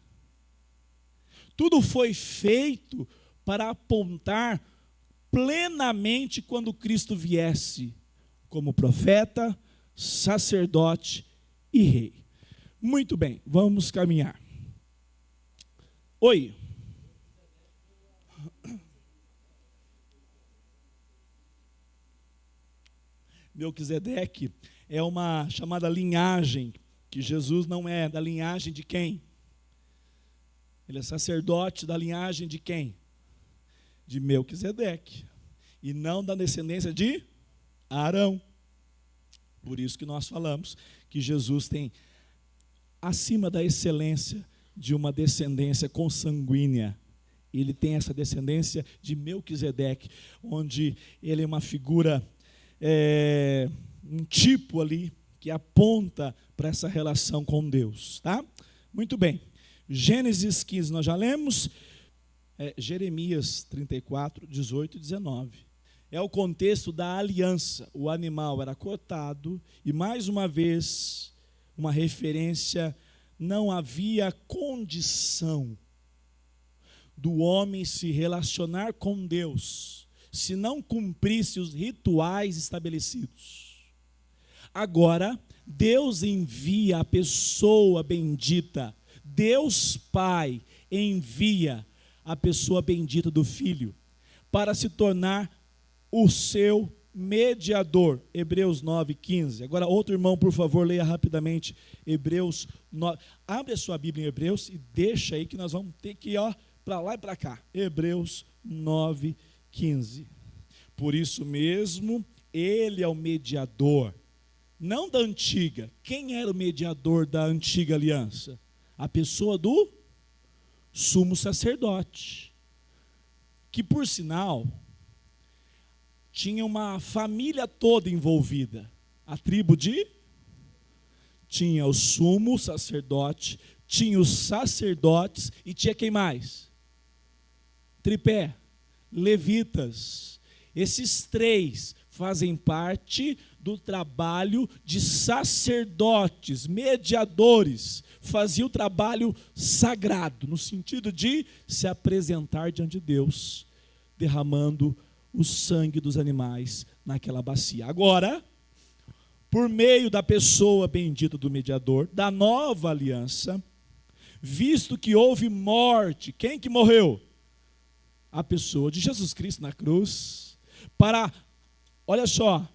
Tudo foi feito para apontar plenamente quando Cristo viesse como profeta, sacerdote e rei. Muito bem, vamos caminhar. Oi. Melquisedeque é uma chamada linhagem, que Jesus não é da linhagem de quem? Ele é sacerdote da linhagem de quem? De Melquisedeque. E não da descendência de Arão. Por isso que nós falamos que Jesus tem, acima da excelência de uma descendência consanguínea, ele tem essa descendência de Melquisedeque, onde ele é uma figura, um tipo ali, que aponta para essa relação com Deus. Tá? Muito bem. Gênesis 15 nós já lemos, Jeremias 34, 18 e 19. É o contexto da aliança. O animal era cortado e, mais uma vez, uma referência, não havia condição do homem se relacionar com Deus se não cumprisse os rituais estabelecidos. Agora, Deus envia a pessoa bendita, Deus Pai envia a pessoa bendita do Filho para se tornar o seu mediador. Hebreus 9:15. Agora outro irmão, por favor, leia rapidamente Hebreus 9. Abre a sua Bíblia em Hebreus e deixa aí que nós vamos ter que ir para lá e para cá. Hebreus 9:15. Por isso mesmo, ele é o mediador, não da antiga. Quem era o mediador da antiga aliança? A pessoa do sumo sacerdote, que por sinal tinha uma família toda envolvida. A tribo de... Tinha o sumo sacerdote, tinha os sacerdotes e tinha quem mais? Tripé, levitas. Esses três fazem parte do trabalho de sacerdotes, mediadores. Faziam o trabalho sagrado, no sentido de se apresentar diante de Deus, derramando o sangue dos animais naquela bacia. Agora, por meio da pessoa bendita do mediador, da nova aliança, visto que houve morte, quem que morreu? A pessoa de Jesus Cristo na cruz, olha só,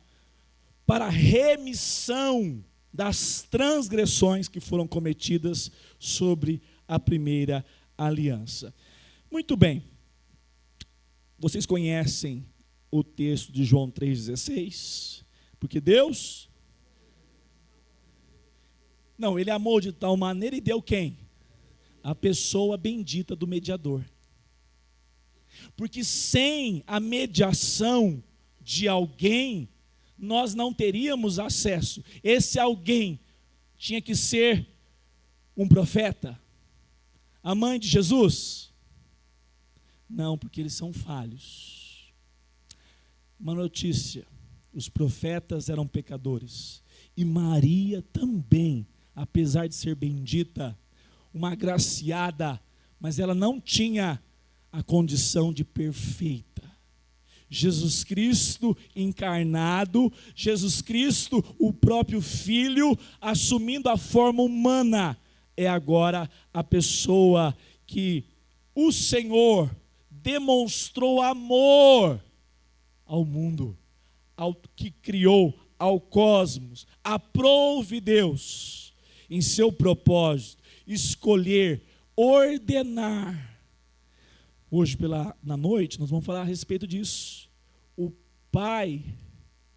para a remissão das transgressões que foram cometidas sobre a primeira aliança. Muito bem, vocês conhecem o texto de João 3,16? Porque Deus... Não, ele amou de tal maneira e deu quem? A pessoa bendita do mediador. Porque sem a mediação de alguém, nós não teríamos acesso. Esse alguém tinha que ser um profeta? A mãe de Jesus? Não, porque eles são falhos. Uma notícia: os profetas eram pecadores. E Maria também, apesar de ser bendita, uma agraciada, mas ela não tinha a condição de perfeita. Jesus Cristo encarnado, Jesus Cristo, o próprio Filho, assumindo a forma humana, é agora a pessoa que o Senhor demonstrou amor ao mundo, ao que criou, ao cosmos. Aprove Deus, em seu propósito, escolher, ordenar. Hoje na noite nós vamos falar a respeito disso. O Pai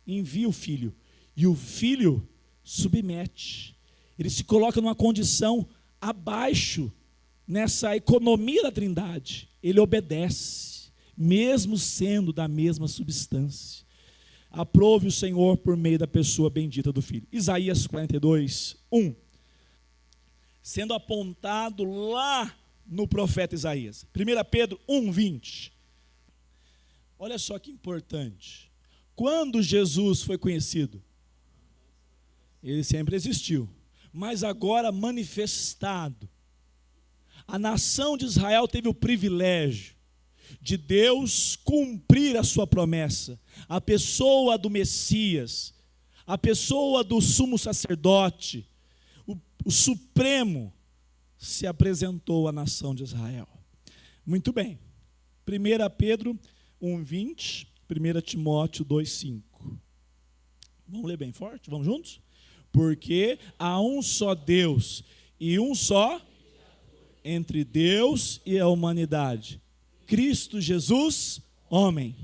envia o Filho e o Filho submete. Ele se coloca numa condição abaixo nessa economia da Trindade. Ele obedece, mesmo sendo da mesma substância. Aprove o Senhor por meio da pessoa bendita do Filho. Isaías 42, 1. Sendo apontado lá no profeta Isaías. 1 Pedro 1, 20. Olha só que importante. Quando Jesus foi conhecido? Ele sempre existiu, mas agora manifestado. A nação de Israel teve o privilégio de Deus cumprir a sua promessa. A pessoa do Messias, a pessoa do sumo sacerdote, o Supremo, se apresentou à nação de Israel. Muito bem. 1 Pedro 1:20, 1 Timóteo 2:5. Vamos ler bem forte? Vamos juntos? Porque há um só Deus e um só entre Deus e a humanidade, Cristo Jesus, homem.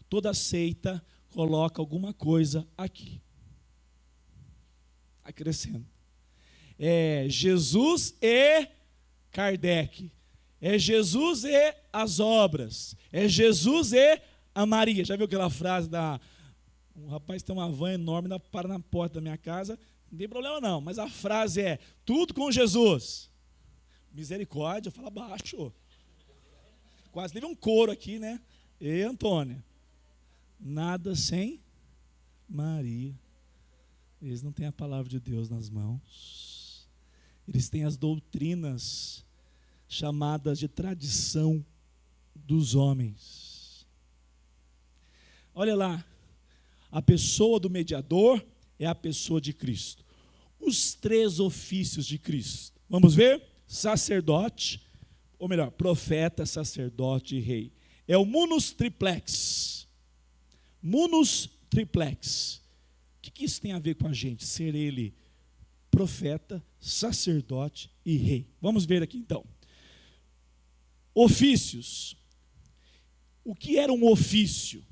Toda seita coloca alguma coisa aqui, acrescenta. É Jesus e Kardec, é Jesus e as obras, é Jesus e a Maria. Já viu aquela frase um rapaz tem uma van enorme, para na porta da minha casa, não tem problema não, mas a frase é: tudo com Jesus. Misericórdia, fala baixo. Quase teve um coro aqui, né? E Antônia, nada sem Maria. Eles não têm a palavra de Deus nas mãos. Eles têm as doutrinas chamadas de tradição dos homens. Olha lá, a pessoa do mediador é a pessoa de Cristo. Os 3 ofícios de Cristo. Vamos ver? Sacerdote, ou melhor, profeta, sacerdote e rei. É o munus triplex. Munus triplex. O que isso tem a ver com a gente? Ser ele profeta, sacerdote e rei. Vamos ver aqui então. Ofícios. O que era um ofício?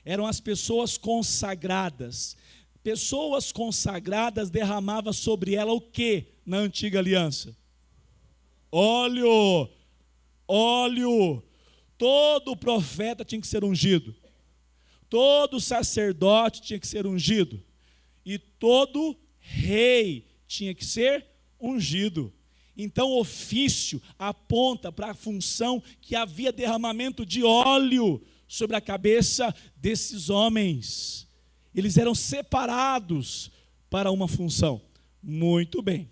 Eram as pessoas consagradas Pessoas consagradas derramavam sobre ela o que na antiga aliança? Óleo. Óleo. Todo profeta tinha que ser ungido. Todo sacerdote tinha que ser ungido. E todo rei tinha que ser ungido. Então o ofício aponta para a função que havia derramamento de óleo sobre a cabeça desses homens. Eles eram separados para uma função. Muito bem.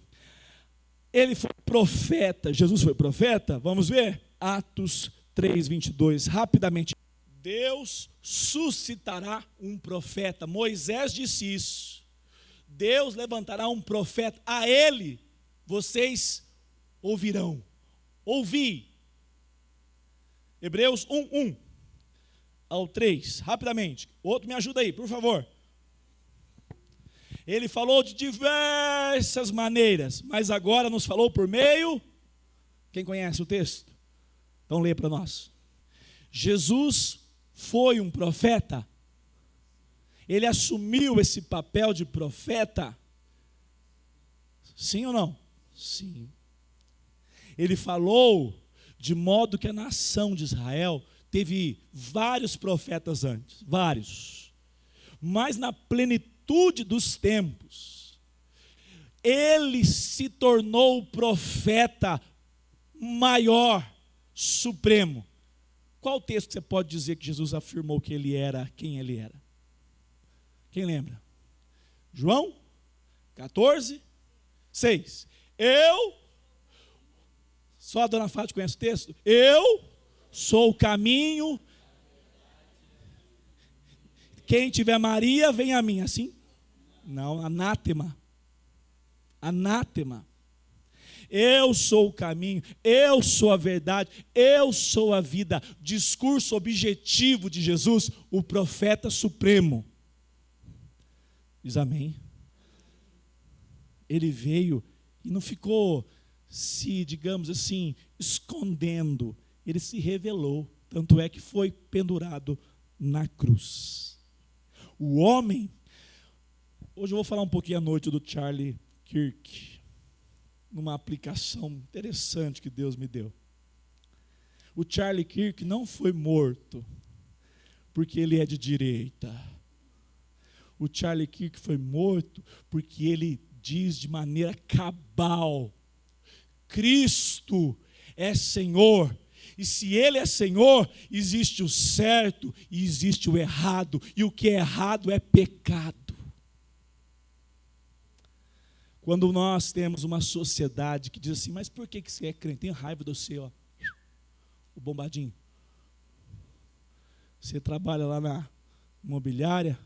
Ele foi profeta, Jesus foi profeta? Vamos ver? Atos 3:22, rapidamente. Deus suscitará um profeta. Moisés disse isso. Deus levantará um profeta. A ele vocês ouvirão. Ouvi. Hebreus 1:1 ao 3, rapidamente. Outro me ajuda aí, por favor. Ele falou de diversas maneiras, mas agora nos falou por meio. Quem conhece o texto? Então lê para nós. Jesus foi um profeta. Ele assumiu esse papel de profeta. Sim ou não? Sim. Ele falou de modo que a nação de Israel teve vários profetas antes, vários. Mas na plenitude dos tempos, ele se tornou o profeta maior, supremo. Qual texto que você pode dizer que Jesus afirmou que ele era quem ele era? Quem lembra? João 14:6. Só a dona Fátima conhece o texto? Eu sou o caminho. Quem tiver Maria, vem a mim. Assim? Não, anátema. Anátema. Eu sou o caminho, eu sou a verdade, eu sou a vida. Discurso objetivo de Jesus, o profeta supremo. Diz amém. Ele veio e não ficou se, digamos assim, escondendo. Ele se revelou, tanto é que foi pendurado na cruz. O homem, hoje eu vou falar um pouquinho à noite do Charlie Kirk, numa aplicação interessante que Deus me deu. O Charlie Kirk não foi morto porque ele é de direita. O Charlie Kirk foi morto porque ele diz de maneira cabal: Cristo é Senhor. E se Ele é Senhor, existe o certo e existe o errado. E o que é errado é pecado. Quando nós temos uma sociedade que diz assim: mas por que você é crente? Tem raiva de você, ó. O bombadinho. Você trabalha lá na imobiliária.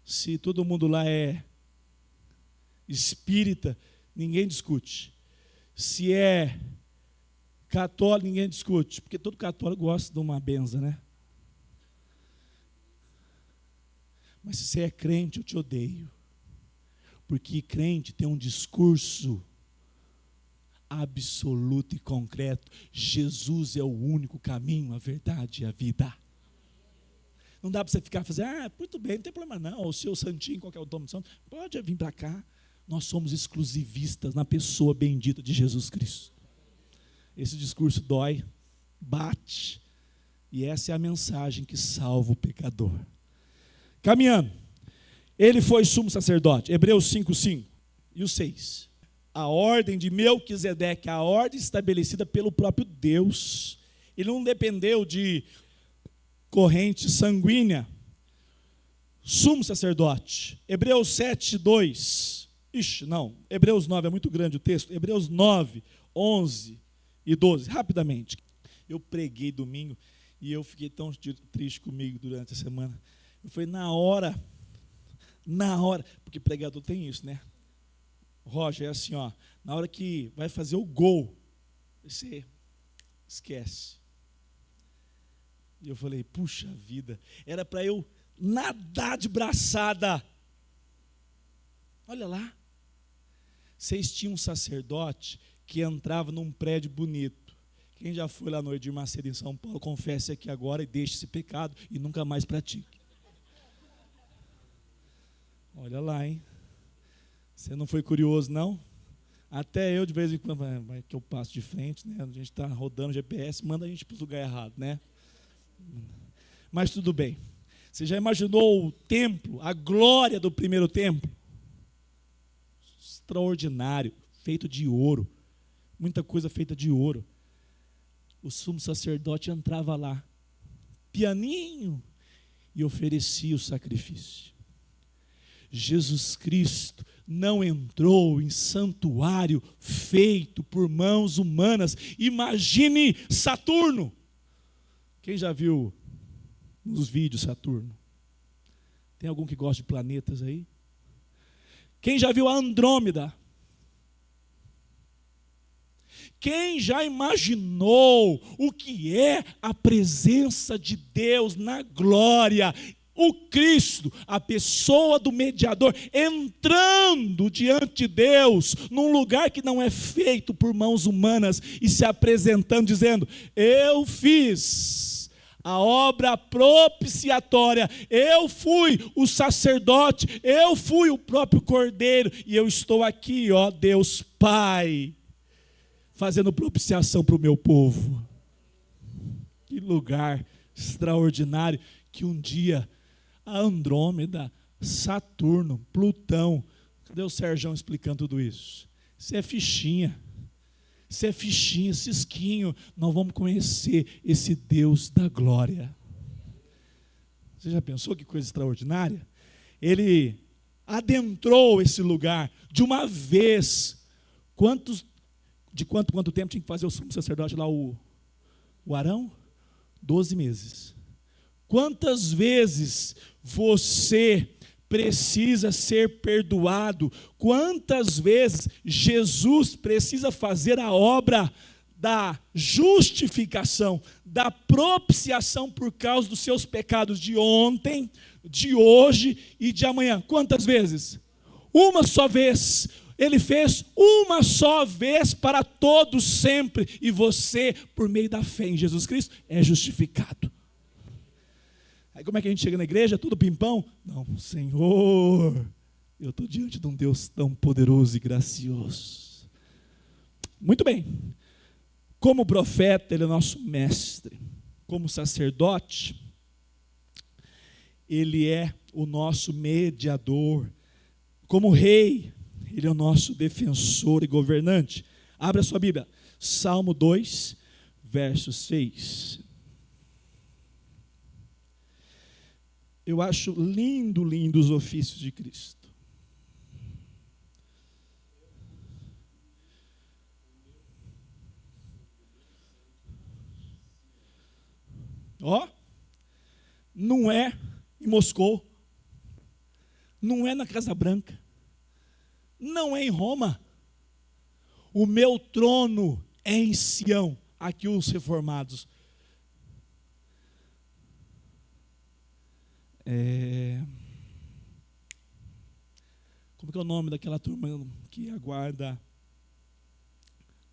Se todo mundo lá é espírita, ninguém discute. Se é católico, ninguém discute, porque todo católico gosta de uma benção, né? Mas se você é crente, eu te odeio. Porque crente tem um discurso absoluto e concreto. Jesus é o único caminho, a verdade e a vida. Não dá para você ficar fazendo, muito bem, não tem problema não, o seu santinho, qualquer outro nome santo, pode vir para cá. Nós somos exclusivistas na pessoa bendita de Jesus Cristo. Esse discurso dói, bate, e essa é a mensagem que salva o pecador. Caminhando, ele foi sumo sacerdote, Hebreus 5:5 e o 6. A ordem de Melquisedeque, a ordem estabelecida pelo próprio Deus. Ele não dependeu de corrente sanguínea. Sumo sacerdote, Hebreus 7:2. Hebreus 9 é muito grande o texto. Hebreus 9, 11 e 12, rapidamente. Eu preguei domingo e eu fiquei tão triste comigo durante a semana. Eu falei, na hora, porque pregador tem isso, né? Roger, é assim, ó, na hora que vai fazer o gol, você esquece. E eu falei, puxa vida, era para eu nadar de braçada. Olha lá. Vocês tinham um sacerdote que entrava num prédio bonito. Quem já foi lá no Edir Macedo em São Paulo, confesse aqui agora e deixe esse pecado e nunca mais pratique. Olha lá, hein? Você não foi curioso, não? Até eu, de vez em quando, vai que eu passo de frente, né? A gente está rodando GPS, manda a gente para o lugar errado, né? Mas tudo bem. Você já imaginou o templo, a glória do primeiro templo? Extraordinário, feito de ouro. Muita coisa feita de ouro. O sumo sacerdote entrava lá, pianinho, e oferecia o sacrifício. Jesus Cristo não entrou em santuário feito por mãos humanas. Imagine Saturno. Quem já viu nos vídeos Saturno? Tem algum que gosta de planetas aí? Quem já viu a Andrômeda? Quem já imaginou o que é a presença de Deus na glória? O Cristo, a pessoa do mediador, entrando diante de Deus, num lugar que não é feito por mãos humanas, e se apresentando, dizendo: eu fiz a obra propiciatória, eu fui o sacerdote, eu fui o próprio Cordeiro, e eu estou aqui, ó Deus Pai, fazendo propiciação para o meu povo. Que lugar extraordinário, que um dia a Andrômeda, Saturno, Plutão. Cadê o Sérgio explicando tudo isso? Isso é fichinha. Isso é fichinha, cisquinho. Nós vamos conhecer esse Deus da glória. Você já pensou que coisa extraordinária? Ele adentrou esse lugar de uma vez. Quanto tempo tinha que fazer o sumo sacerdote lá, o Arão? 12 meses. Quantas vezes você precisa ser perdoado? Quantas vezes Jesus precisa fazer a obra da justificação, da propiciação por causa dos seus pecados de ontem, de hoje e de amanhã? Quantas vezes? Uma só vez. Ele fez uma só vez para todos sempre. E você, por meio da fé em Jesus Cristo, é justificado. Aí como é que a gente chega na igreja? Tudo pimpão? Não, Senhor, eu estou diante de um Deus tão poderoso e gracioso. Muito bem. Como profeta, ele é nosso mestre. Como sacerdote, ele é o nosso mediador. Como rei, ele é o nosso defensor e governante. Abra a sua Bíblia. Salmo 2, verso 6. Eu acho lindo os ofícios de Cristo. Ó, não é em Moscou, não é na Casa Branca, não é em Roma. O meu trono é em Sião. Aqui os reformados. Como que é o nome daquela turma que aguarda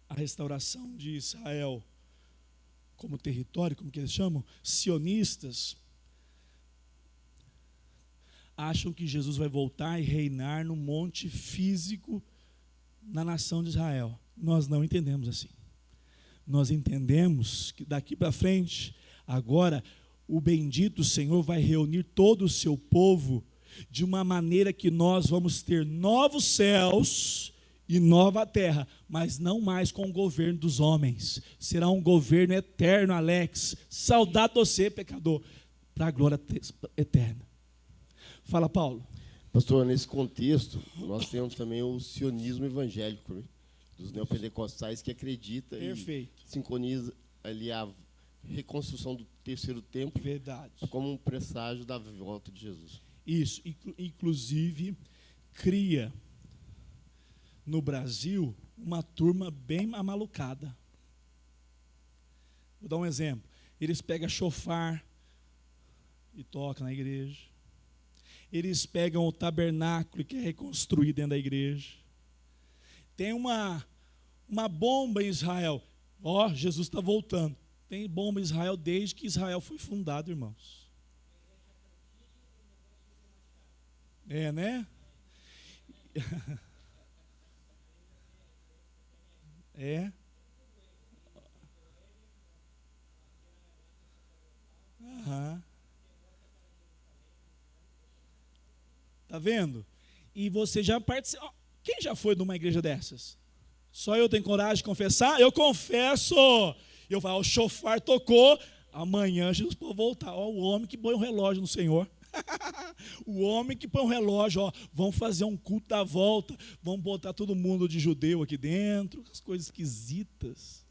a restauração de Israel como território, como que eles chamam? Sionistas. Acham que Jesus vai voltar e reinar no monte físico na nação de Israel. Nós não entendemos assim. Nós entendemos que daqui para frente, agora, o bendito Senhor vai reunir todo o seu povo de uma maneira que nós vamos ter novos céus e nova terra, mas não mais com o governo dos homens. Será um governo eterno, Alex. Saudade você, pecador, para a glória eterna. Fala, Paulo. Pastor, nesse contexto, nós temos também o sionismo evangélico, né? Dos neopentecostais que acredita Perfeito. E sincroniza ali a reconstrução do terceiro templo. Verdade. Como um presságio da volta de Jesus. Isso, inclusive cria no Brasil uma turma bem amalucada. Vou dar um exemplo. Eles pegam chofar e tocam na igreja. Eles pegam o tabernáculo que é reconstruído dentro da igreja. Tem uma bomba em Israel. Ó, Jesus está voltando. Tem bomba em Israel desde que Israel foi fundado, irmãos. É, né? É. Aham. Tá vendo? E você já participou. Quem já foi numa igreja dessas? Só eu tenho coragem de confessar? Eu confesso. Eu falo, o chofar tocou. Amanhã Jesus pode voltar. Ó, o homem que põe um relógio no Senhor. O homem que põe um relógio, ó, vamos fazer um culto da volta, vamos botar todo mundo de judeu aqui dentro, as coisas esquisitas.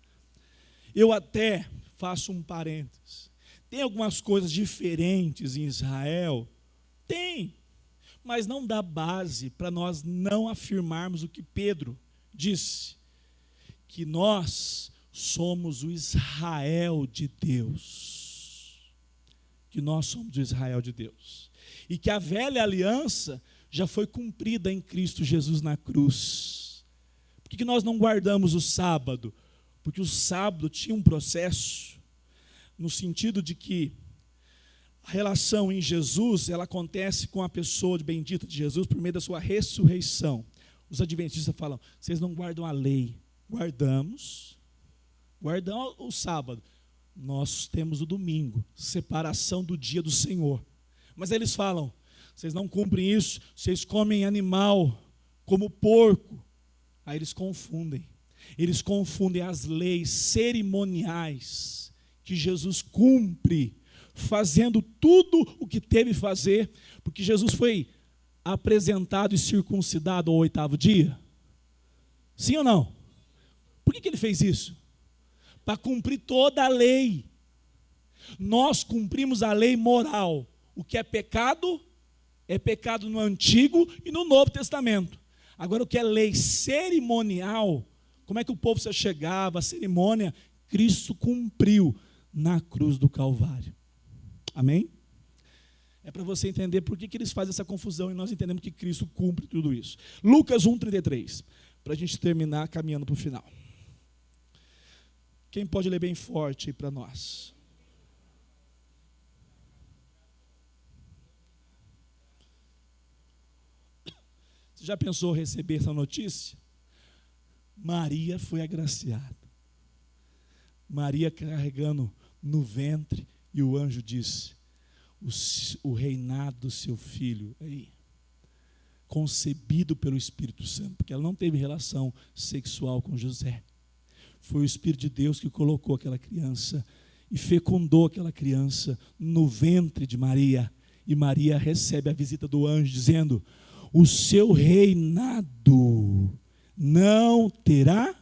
Eu até faço um parênteses. Tem algumas coisas diferentes em Israel? Tem, mas não dá base para nós não afirmarmos o que Pedro disse, que nós somos o Israel de Deus. Que nós somos o Israel de Deus. E que a velha aliança já foi cumprida em Cristo Jesus na cruz. Por que nós não guardamos o sábado? Porque o sábado tinha um processo, no sentido de que a relação em Jesus, ela acontece com a pessoa bendita de Jesus por meio da sua ressurreição. Os adventistas falam, vocês não guardam a lei. Guardamos o sábado. Nós temos o domingo, separação do dia do Senhor. Mas eles falam, vocês não cumprem isso, vocês comem animal como porco. Aí eles confundem as leis cerimoniais que Jesus cumpre, fazendo tudo o que teve que fazer, porque Jesus foi apresentado e circuncidado ao 8º dia. Sim ou não? Por que ele fez isso? Para cumprir toda a lei. Nós cumprimos a lei moral. O que é pecado no Antigo e no Novo Testamento. Agora, o que é lei cerimonial, como é que o povo se chegava, a cerimônia, Cristo cumpriu na cruz do Calvário. Amém? É para você entender por que eles fazem essa confusão e nós entendemos que Cristo cumpre tudo isso. Lucas 1,33, para a gente terminar caminhando para o final. Quem pode ler bem forte aí para nós? Você já pensou em receber essa notícia? Maria foi agraciada. Maria carregando no ventre, e o anjo disse, o reinado do seu filho, aí, concebido pelo Espírito Santo, porque ela não teve relação sexual com José. Foi o Espírito de Deus que colocou aquela criança e fecundou aquela criança no ventre de Maria. E Maria recebe a visita do anjo dizendo, o seu reinado não terá.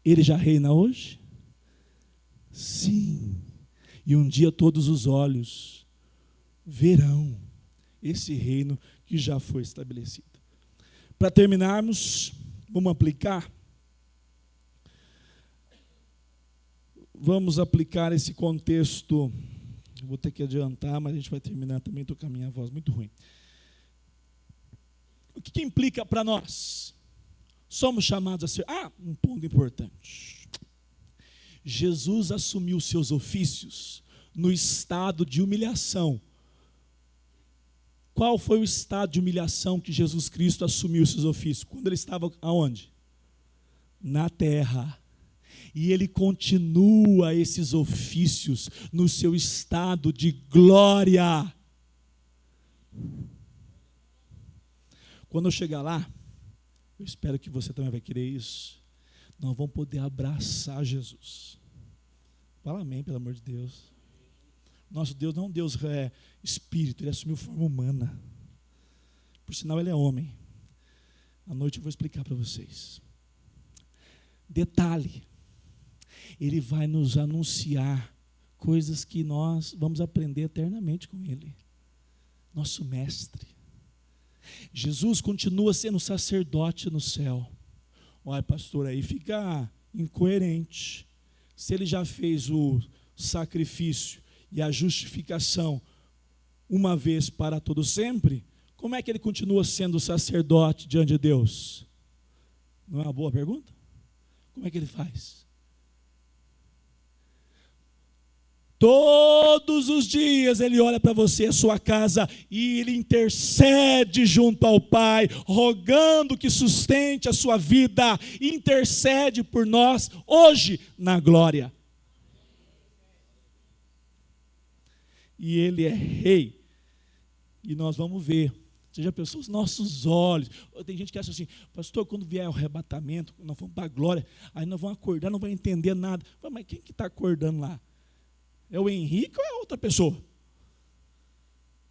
Ele já reina hoje? Sim. E um dia todos os olhos verão esse reino que já foi estabelecido. Para terminarmos, vamos aplicar esse contexto. Vou ter que adiantar, mas a gente vai terminar também. Estou com a minha voz muito ruim. O que implica para nós? Somos chamados a ser... um ponto importante. Jesus assumiu seus ofícios no estado de humilhação. Qual foi o estado de humilhação que Jesus Cristo assumiu seus ofícios? Quando ele estava aonde? Na terra. E ele continua esses ofícios no seu estado de glória. Quando eu chegar lá, eu espero que você também vai querer isso. Nós vamos poder abraçar Jesus. Fala amém, pelo amor de Deus. Nosso Deus não é um Deus espírito, ele assumiu forma humana. Por sinal, ele é homem. À noite eu vou explicar para vocês. Detalhe. Ele vai nos anunciar coisas que nós vamos aprender eternamente com ele. Nosso mestre. Jesus continua sendo sacerdote no céu. Olha, pastor, aí fica incoerente. Se ele já fez o sacrifício e a justificação uma vez para todo sempre, como é que ele continua sendo sacerdote diante de Deus? Não é uma boa pergunta? Como é que ele faz? Todos os dias Ele olha para você, a sua casa, e Ele intercede junto ao Pai, rogando que sustente a sua vida, intercede por nós hoje na glória. E Ele é Rei, e nós vamos ver. Você já pensou os nossos olhos? Tem gente que acha assim, pastor, quando vier o arrebatamento, nós vamos para a glória, aí nós vamos acordar, não vamos entender nada. Mas quem que está acordando lá? É o Henrique ou é outra pessoa?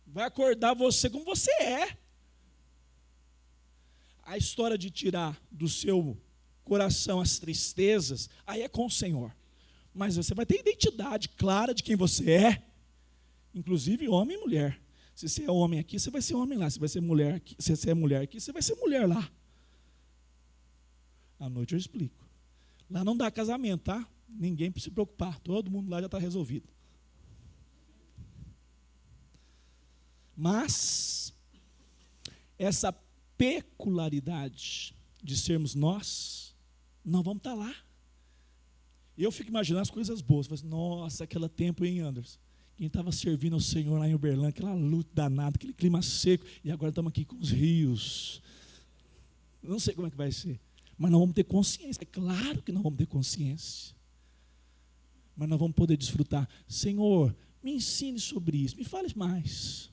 Vai acordar você como você é. A história de tirar do seu coração as tristezas, aí é com o Senhor. Mas você vai ter identidade clara de quem você é, inclusive homem e mulher. Se você é homem aqui, você vai ser homem lá. Se vai ser mulher aqui, se você é mulher aqui, você vai ser mulher lá. À noite eu explico. Lá não dá casamento, tá? Ninguém precisa se preocupar. Todo mundo lá já está resolvido. Mas essa peculiaridade de sermos nós vamos estar lá. Eu fico imaginando as coisas boas. Assim, nossa, aquele tempo em Anderson. Quem estava servindo ao Senhor lá em Uberlândia, aquela luta danada, aquele clima seco, e agora estamos aqui com os rios. Não sei como é que vai ser, mas nós vamos ter consciência. É claro que nós vamos ter consciência. Mas nós vamos poder desfrutar. Senhor, me ensine sobre isso, me fale mais.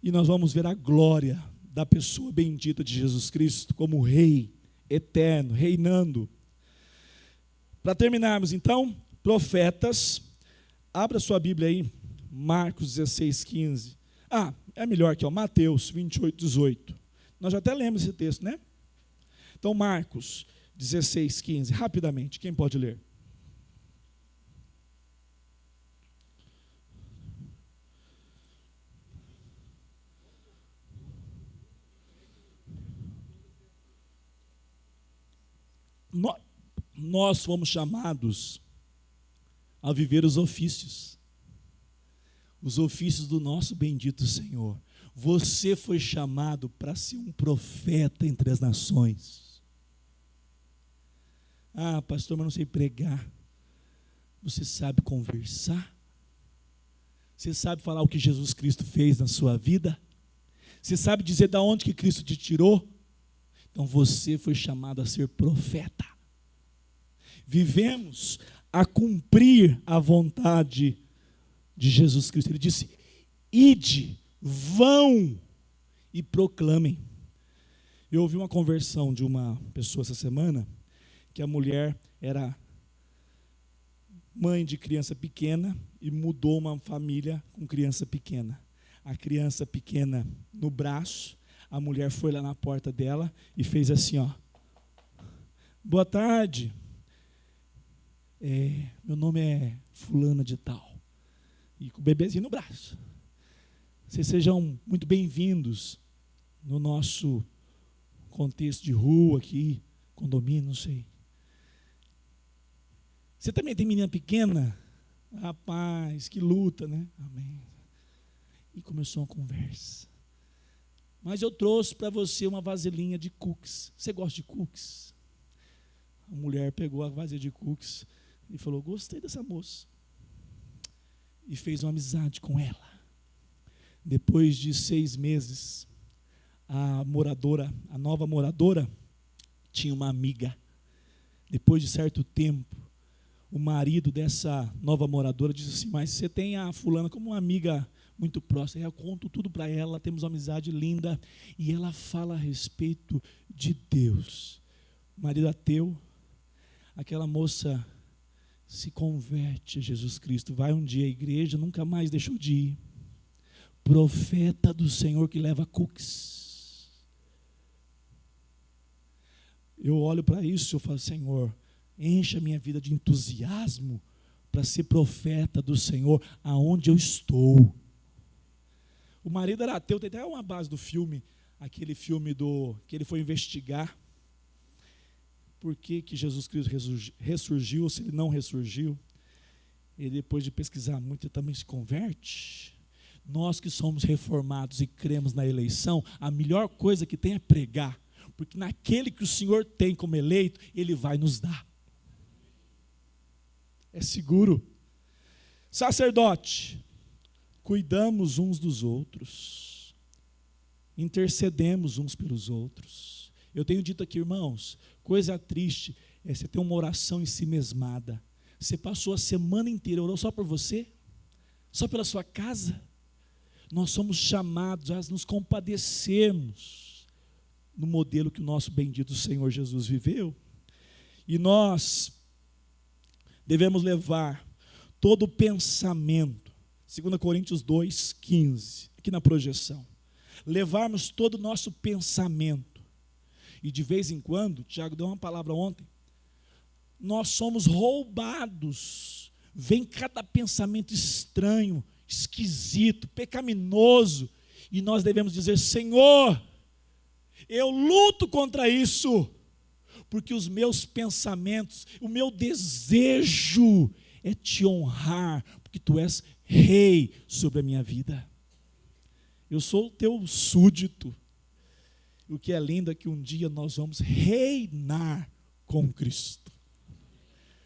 E nós vamos ver a glória da pessoa bendita de Jesus Cristo como Rei eterno, reinando. Para terminarmos então, profetas. Abra sua Bíblia aí, Marcos 16, 15. É melhor aqui, Mateus 28, 18. Nós já até lemos esse texto, né? Então, Marcos 16, 15. Rapidamente, quem pode ler? Nós fomos chamados a viver os ofícios do nosso bendito Senhor. Você foi chamado para ser um profeta entre as nações. Pastor, mas não sei pregar. Você sabe conversar? Você sabe falar o que Jesus Cristo fez na sua vida? Você sabe dizer de onde que Cristo te tirou? Então você foi chamado a ser profeta. Vivemos a cumprir a vontade de Jesus Cristo. Ele disse, ide, vão e proclamem. Eu ouvi uma conversão de uma pessoa essa semana, que a mulher era mãe de criança pequena e mudou uma família com criança pequena. A criança pequena no braço, a mulher foi lá na porta dela e fez assim, boa tarde. Meu nome é fulana de tal, e com o bebezinho no braço. Vocês sejam muito bem-vindos no nosso contexto de rua aqui, condomínio, não sei. Você também tem menina pequena? Rapaz, que luta, né? Amém. E começou uma conversa. Mas eu trouxe para você uma vasilhinha de cookies. Você gosta de cookies? A mulher pegou a vasilha de cookies e falou, gostei dessa moça. E fez uma amizade com ela. Depois de 6 meses, a nova moradora, tinha uma amiga. Depois de certo tempo, o marido dessa nova moradora disse assim, mas você tem a fulana como uma amiga muito próxima. Eu conto tudo para ela, temos uma amizade linda. E ela fala a respeito de Deus. O marido ateu, aquela moça se converte a Jesus Cristo, vai um dia à igreja, nunca mais deixou de ir. Profeta do Senhor que leva cookies. Eu olho para isso e eu falo, Senhor, enche a minha vida de entusiasmo para ser profeta do Senhor aonde eu estou. O marido era ateu, tem até uma base do filme, aquele filme que ele foi investigar por que Jesus Cristo ressurgiu, ou se ele não ressurgiu. E depois de pesquisar muito, ele também se converte. Nós que somos reformados e cremos na eleição, a melhor coisa que tem é pregar, porque naquele que o Senhor tem como eleito, Ele vai nos dar. É seguro. Sacerdote, cuidamos uns dos outros, intercedemos uns pelos outros. Eu tenho dito aqui, irmãos, coisa triste é você ter uma oração em si mesmada. Você passou a semana inteira, orou só por você? Só pela sua casa? Nós somos chamados a nos compadecermos no modelo que o nosso bendito Senhor Jesus viveu. E nós devemos levar todo o pensamento, 2 Coríntios 2:15, aqui na projeção. Levarmos todo o nosso pensamento. E de vez em quando, Tiago deu uma palavra ontem, nós somos roubados. Vem cada pensamento estranho, esquisito, pecaminoso, e nós devemos dizer: Senhor, eu luto contra isso, porque os meus pensamentos, o meu desejo é te honrar, porque tu és rei sobre a minha vida. Eu sou o teu súdito. O que é lindo é que um dia nós vamos reinar com Cristo.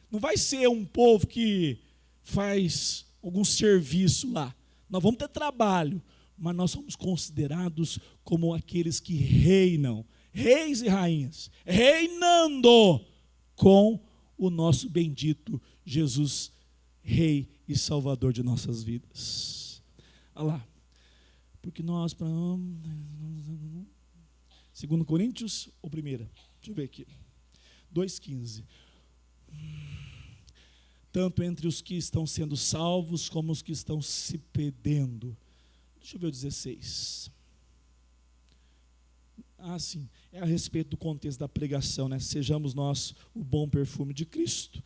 Não vai ser um povo que faz algum serviço lá. Nós vamos ter trabalho, mas nós somos considerados como aqueles que reinam, reis e rainhas, reinando com o nosso bendito Jesus, Rei e Salvador de nossas vidas. Olha lá, porque nós, 2 Coríntios ou 1? Deixa eu ver aqui, 2:15. Tanto entre os que estão sendo salvos, como os que estão se perdendo. Deixa eu ver o 16. Sim, é a respeito do contexto da pregação, né? Sejamos nós o bom perfume de Cristo.